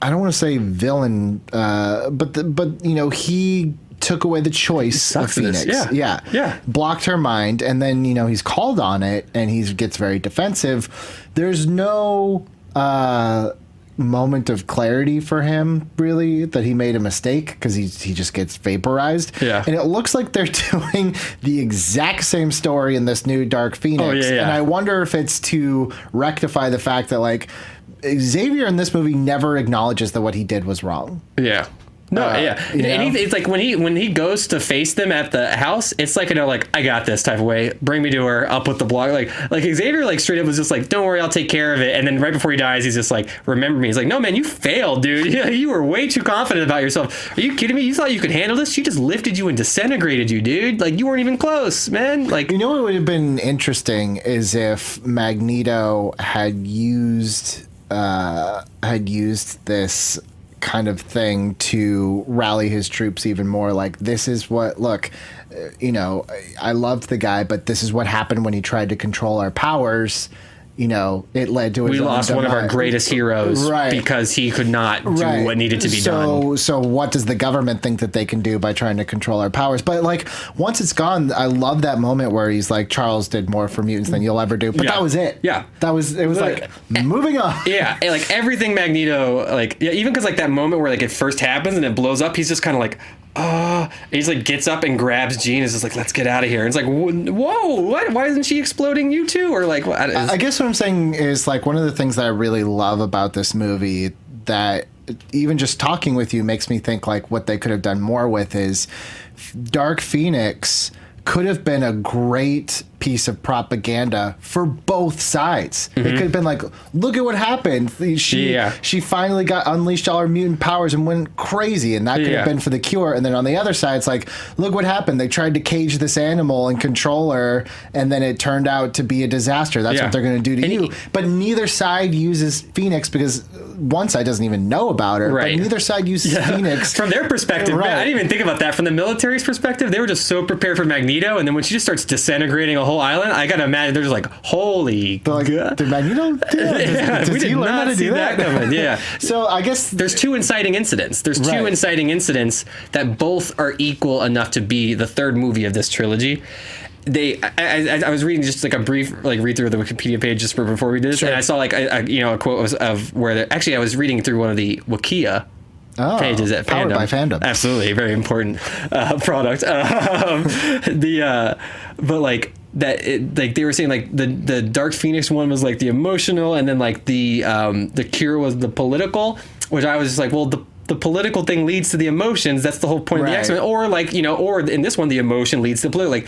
I don't want to say villain, but you know, he took away the choice of Phoenix. Yeah. Blocked her mind, and then, you know, he's called on it, and he gets very defensive. There's no moment of clarity for him, really, that he made a mistake, because he just gets vaporized. Yeah. And it looks like they're doing the exact same story in this new Dark Phoenix. Oh, yeah. And I wonder if it's to rectify the fact that, like, Xavier in this movie never acknowledges that what he did was wrong. Yeah. No, yeah. And it's like when he goes to face them at the house, it's like, you know, like, I got this type of way. Bring me to her. I'll put the block. Like Xavier, like, straight up was just like, don't worry, I'll take care of it. And then right before he dies, he's just like, remember me. He's like, no, man, you failed, dude. Yeah, you were way too confident about yourself. Are you kidding me? You thought you could handle this? She just lifted you and disintegrated you, dude. Like, you weren't even close, man. Like, you know what would have been interesting is if Magneto had used this kind of thing to rally his troops even more. Like, this is what, look, you know, I loved the guy, but this is what happened when he tried to control our powers. You know, it led to we lost one of our greatest heroes, right, because he could not do what needed to be done. So what does the government think that they can do by trying to control our powers? But like, once it's gone, I love that moment where he's like, Charles did more for mutants than you'll ever do. But that was it. Yeah, it was like moving on. Yeah, and like everything Magneto, like, yeah, even because like that moment where like it first happens and it blows up, he's just kind of like, he's like gets up and grabs Jean, is just like, let's get out of here. And it's like, whoa, what? Why isn't she exploding you too? Or like, what? I guess what I'm saying is, like, one of the things that I really love about this movie, that even just talking with you makes me think like what they could have done more with, is Dark Phoenix could have been a great piece of propaganda for both sides. Mm-hmm. It could have been like, look at what happened. She finally got unleashed all her mutant powers and went crazy, and that could have been for the cure. And then on the other side, it's like, look what happened. They tried to cage this animal and control her, and then it turned out to be a disaster. That's what they're going to do to you. But neither side uses Phoenix, because one side doesn't even know about her. Right. But neither side uses Phoenix. From their perspective, man, I didn't even think about that. From the military's perspective, they were just so prepared for Magneto, and then when she just starts disintegrating a whole island, I gotta imagine they're just like, holy God. Did Magneto do that? Does he learn how to do that? Yeah. So I guess there's two inciting incidents. There's two inciting incidents that both are equal enough to be the third movie of this trilogy. I was reading just like a brief like read through of the Wikipedia page just before we did this, and I saw like a quote of where actually I was reading through one of the Wikia pages at Powered Fandom. by Fandom. Absolutely, very important product. But like that, like they were saying, like the Dark Phoenix one was like the emotional, and then like the cure was the political, which I was just like, well, the political thing leads to the emotions. That's the whole point of the X-Men. Or like, you know, or in this one, the emotion leads to the political. Like,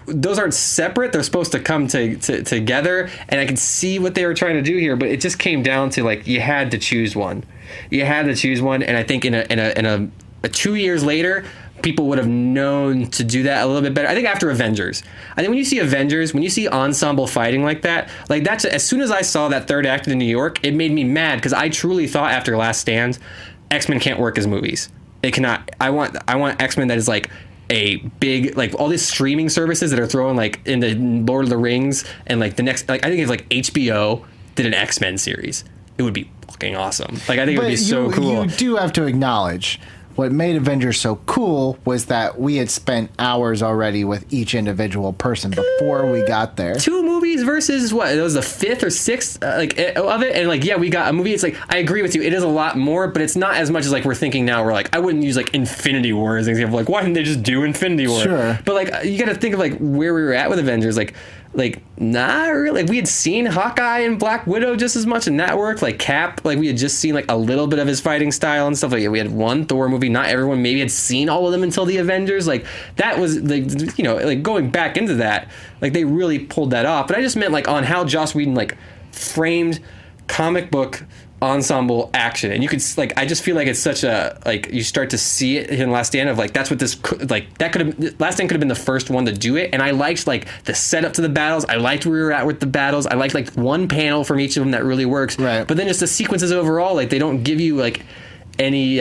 those aren't separate. They're supposed to come together. And I can see what they were trying to do here, but it just came down to like, you had to choose one. You had to choose one. And I think in a 2 years later, people would have known to do that a little bit better. I think after Avengers. I think when you see Avengers, when you see ensemble fighting like that's as soon as I saw that third act in New York, it made me mad, because I truly thought after Last Stand, X-Men can't work as movies. It cannot. I want X-Men that is like a big, like all these streaming services that are throwing like in the Lord of the Rings, and like the next, like I think if like HBO did an X-Men series, it would be fucking awesome. Like I think it would be so cool. You do have to acknowledge, what made Avengers so cool was that we had spent hours already with each individual person before we got there. 2 movies movies versus what? It was the 5th or 6th of it, and like, yeah, we got a movie. It's like, I agree with you. It is a lot more, but it's not as much as like we're thinking now. We're like, I wouldn't use like Infinity War as an example. Like, why didn't they just do Infinity War? Sure. But like, you got to think of like where we were at with Avengers. Like not really. Like, we had seen Hawkeye and Black Widow just as much, and that worked. Like Cap, like we had just seen like a little bit of his fighting style and stuff. Like, we had one Thor movie. Not everyone maybe had seen all of them until the Avengers. Like, that was like, you know, like going back into that, like they really pulled that off. But I just meant like on how Joss Whedon like framed comic book ensemble action, and you could like, I just feel like it's such a, like, you start to see it in Last Stand of like, that's what this like, that could have, Last Stand could have been the first one to do it. And I liked like the setup to the battles. I liked where we were at with the battles. I liked like one panel from each of them that really works. Right. But then just the sequences overall, like they don't give you like any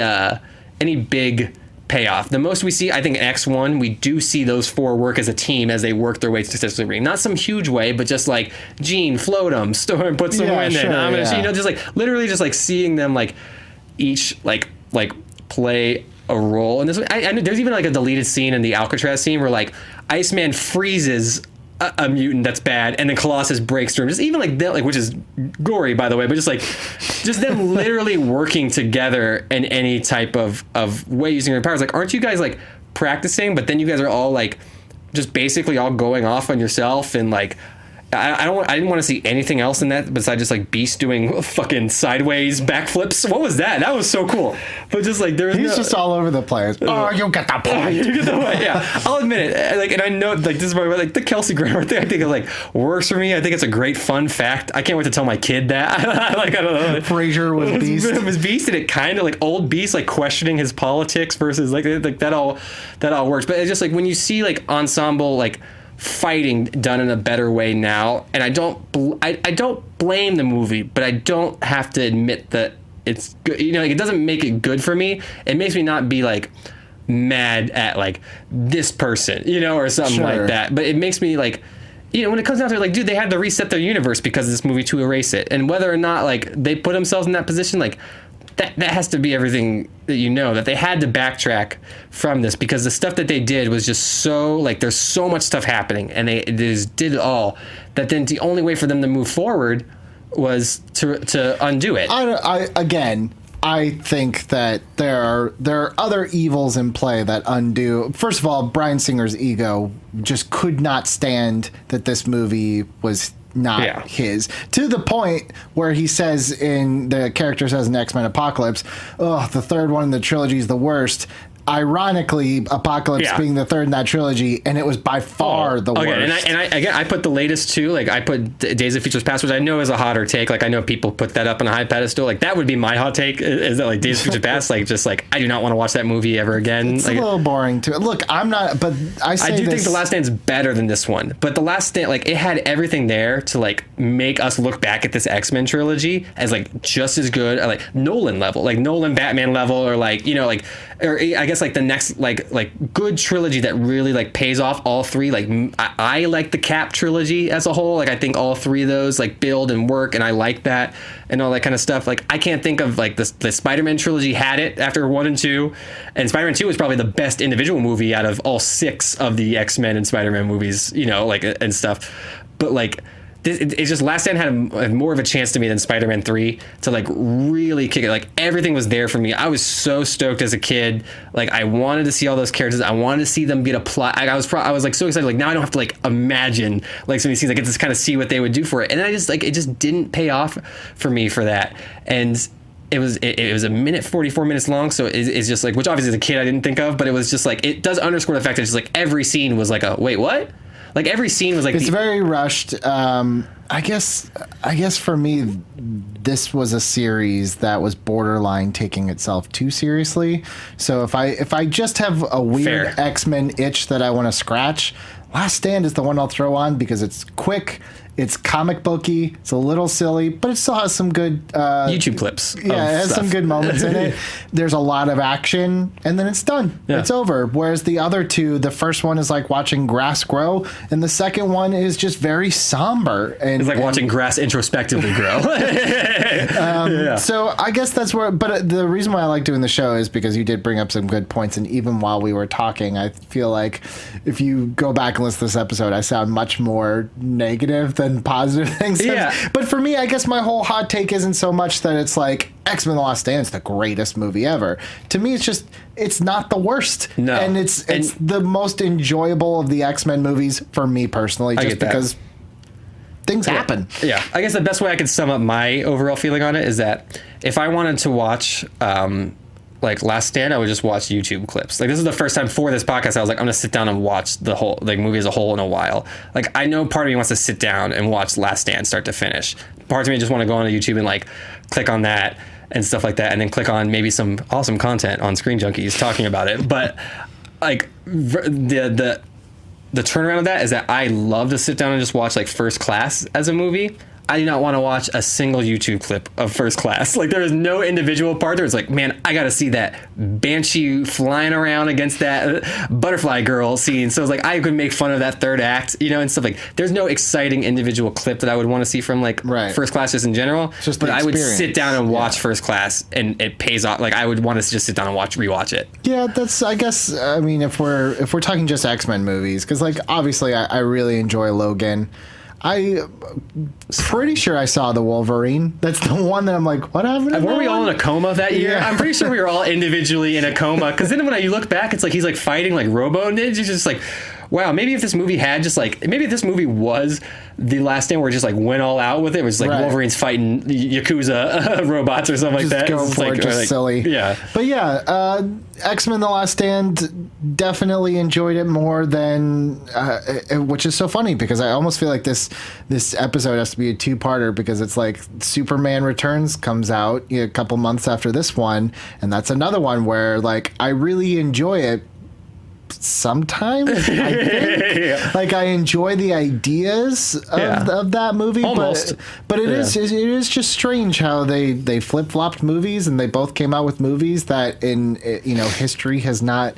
big payoff. The most we see, I think, in X1, we do see those 4 work as a team as they work their way to successfully. Not some huge way, but just like, Jean, float them, Storm, put some wind in. I'm gonna, you know, just like literally just like seeing them like each like play a role. And this, I know there's even like a deleted scene in the Alcatraz scene where like Iceman freezes a mutant that's bad, and then Colossus breaks through him. Just even like that, like, which is gory, by the way, but just them literally working together in any type of way using their powers. Like, aren't you guys like practicing? But then you guys are all like just basically all going off on yourself, and like, I didn't want to see anything else in that besides just like Beast doing fucking sideways backflips. What was that? That was so cool. But just like, he's just all over the place. Oh, you get the point. You get the point. Yeah, I'll admit it. Like, and I know like this is probably like the Kelsey Grammer thing. I think it like works for me. I think it's a great fun fact. I can't wait to tell my kid that. Like, I don't know. Frasier was Beast. It was Beast, and it kind of like old Beast like questioning his politics versus like that all works. But it's just like when you see like ensemble like fighting done in a better way now, and I don't blame the movie, but I don't have to admit that it's good. You know, like, it doesn't make it good for me. It makes me not be like mad at like this person, you know, or something like that. But it makes me like, you know, when it comes down to it, like, dude, they had to reset their universe because of this movie to erase it, and whether or not like they put themselves in that position, like that has to be everything that, you know, that they had to backtrack from this because the stuff that they did was just so like, there's so much stuff happening, and they just did it all, that then the only way for them to move forward was to undo it. I think that there are other evils in play that undo. First of all, Bryan Singer's ego just could not stand that this movie was not his, to the point where he says, in the character says in X-Men Apocalypse, oh, the third one in the trilogy is the worst. Ironically, Apocalypse being the third in that trilogy, and it was by far the worst. And I put the latest two, like I put Days of Futures Past, which I know is a hotter take. Like, I know people put that up on a high pedestal. Like, that would be my hot take, is that like Days of Futures Past, like, just like, I do not want to watch that movie ever again. It's like, a little boring too. Look, I'm not, but I do think The Last Stand's better than this one. But The Last Stand, like, it had everything there to like make us look back at this X-Men trilogy as like just as good, or like Nolan level, like Nolan Batman level, or like, you know, like, or I guess like the next like good trilogy that really like pays off all three. Like, I like the Cap trilogy as a whole. Like, I think all three of those like build and work, and I like that and all that kind of stuff. Like, I can't think of like the Spider-Man trilogy had it after 1 and 2, and Spider-Man 2 was probably the best individual movie out of all 6 of the X-Men and Spider-Man movies, you know, like, and stuff. But like, it's just Last Stand had more of a chance to me than Spider-Man 3 to like really kick it. Like, everything was there for me. I was so stoked as a kid. Like, I wanted to see all those characters. I wanted to see them get a plot. I was like so excited. Like, now I don't have to like imagine like some of these scenes. I get to kind of see what they would do for it. And I just like, it just didn't pay off for me for that. And it was a minute 44 minutes long, so it's just like, which obviously as a kid I didn't think of, but it was just like, it does underscore the fact that it's just like every scene was like a wait, what? Like, every scene was like, it's very rushed. I guess for me, this was a series that was borderline taking itself too seriously. So if I just have a weird X-Men itch that I want to scratch, Last Stand is the one I'll throw on because it's quick. It's comic booky. It's a little silly, but it still has some good YouTube clips. Yeah, it has some good moments in it. There's a lot of action, and then it's done. Yeah. It's over. Whereas the other two, the first one is like watching grass grow, and the second one is just very somber. And it's like watching grass introspectively grow. So I guess that's where. But the reason why I like doing the show is because you did bring up some good points, and even while we were talking, I feel like if you go back and listen to this episode, I sound much more negative than than positive things. Yeah. But for me, I guess my whole hot take isn't so much that it's like X-Men: The Last Stand is the greatest movie ever. To me, it's just it's not the worst. No. And it's the most enjoyable of the X-Men movies for me personally, just because things happen. Yeah. I guess the best way I could sum up my overall feeling on it is that if I wanted to watch like Last Stand, I would just watch YouTube clips. Like, this is the first time for this podcast I was like, I'm gonna sit down and watch the whole like movie as a whole in a while. Like, I know part of me wants to sit down and watch Last Stand start to finish. Part of me just want to go onto YouTube and like click on that and stuff like that, and then click on maybe some awesome content on Screen Junkies talking about it. But like the turnaround of that is that I love to sit down and just watch like First Class as a movie. I do not want to watch a single YouTube clip of First Class. Like, there is no individual part there. It's like, man, I got to see that Banshee flying around against that butterfly girl scene. So it's like, I could make fun of that third act, you know, and stuff. Like, there's no exciting individual clip that I would want to see from like First Class just in general. Just but I would sit down and watch First Class, and it pays off. Like, I would want to just sit down and rewatch it. Yeah, that's, I guess, I mean, if we're talking just X-Men movies, because like obviously I really enjoy Logan. I'm pretty sure I saw the Wolverine. That's the one that I'm like, what happened? Were we all in a coma that year? Yeah. I'm pretty sure we were all individually in a coma. Because then when you look back, it's like he's like fighting like Robo Ninja. It's just like, wow, maybe if this movie had just like, maybe if this movie was The Last Stand where it just like went all out with it, it was like Wolverine's fighting Yakuza robots or something just like that. Going for it, just silly. Yeah. But yeah, X-Men: The Last Stand, definitely enjoyed it more than, which is so funny because I almost feel like this episode has to be a two-parter because it's like Superman Returns comes out a couple months after this one, and that's another one where like I really enjoy it. Sometimes I think like I enjoy the ideas of that movie, but it is just strange how they flip-flopped movies, and they both came out with movies that in history has not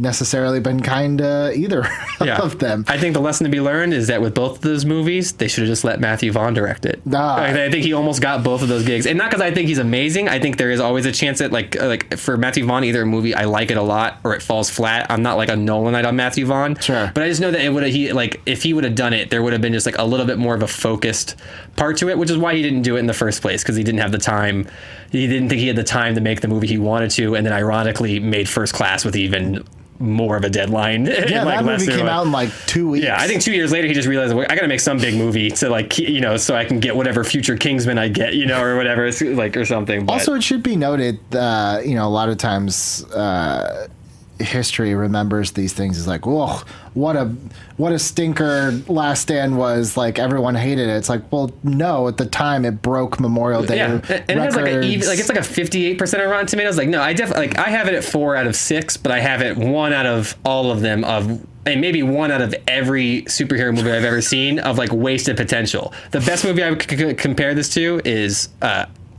necessarily been kind to either of them. I think the lesson to be learned is that with both of those movies, they should have just let Matthew Vaughn direct it. I think he almost got both of those gigs, and not because I think he's amazing. I think there is always a chance that like for Matthew Vaughn, either a movie I like it a lot or it falls flat. I'm not like a Nolanite on Matthew Vaughn, sure, but I just know that it would if he would have done it, there would have been just like a little bit more of a focused part to it, which is why he didn't do it in the first place, because he didn't have the time. He didn't think he had the time to make the movie he wanted to, and then ironically made First Class with even more of a deadline. Yeah, like that movie came out in like 2 weeks. Yeah, I think 2 years later he just realized, well, I got to make some big movie to like, so I can get whatever future Kingsman I get, or whatever, like, or something. But also, it should be noted, a lot of times history remembers these things as like, whoa, what a stinker Last Stand was. Like, everyone hated it. It's like, well, no, at the time it broke Memorial Day. Yeah, and it has it's like a 58% on Rotten Tomatoes. Like, no, I definitely I have it at 4 out of 6, but I have it 1 out of all of them and maybe 1 out of every superhero movie I've ever seen of like wasted potential. The best movie I would compare this to is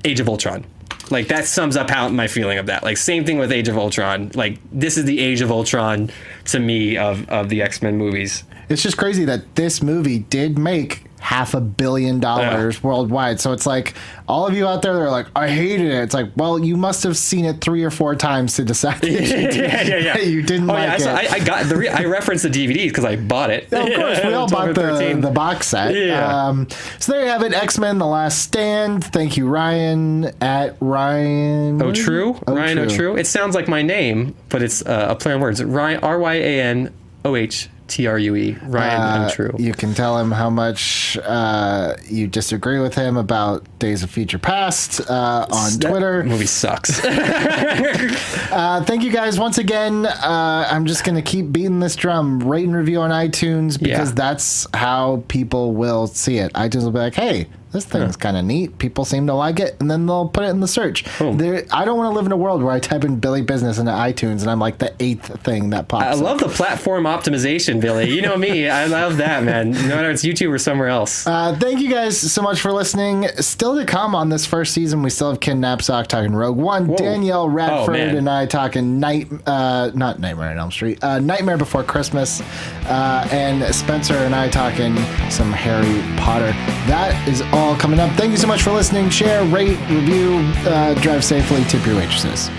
Age of Ultron. Like, that sums up how my feeling of that. Like, same thing with Age of Ultron. Like, this is the Age of Ultron to me of the X-Men movies. It's just crazy that this movie did make $500 million worldwide. So it's like, all of you out there that are like, I hated it. It's like, well, you must have seen it 3 or 4 times to decide that you didn't like it. I referenced the DVDs because I bought it. Yeah, of course, we all bought the box set. Yeah. So there you have it, X-Men: The Last Stand. Thank you, Ryan, at Ryan O'True. Ryan O'True. It sounds like my name, but it's a play on words. Ryan, RYANOHTRUE. Ryan O'True. You can tell him how much you disagree with him about Days of Future Past on Twitter. That movie sucks. Thank you guys once again. I'm just going to keep beating this drum. Rate and review on iTunes, because that's how people will see it. iTunes will be like, hey, this thing's kind of neat. People seem to like it, and then they'll put it in the search. I don't want to live in a world where I type in Billy Business into iTunes, and I'm like the 8th thing that pops up. I love the platform optimization, Billy. You know me. I love that, man. No matter it's YouTube or somewhere else. Thank you guys so much for listening. Still to come on this first season, we still have Ken Knapsack talking Rogue One, Whoa. Danielle Radford and I talking not Nightmare on Elm Street, Nightmare Before Christmas, and Spencer and I talking some Harry Potter. That is all coming up. Thank you so much for listening. Share, rate, review, drive safely, tip your waitresses.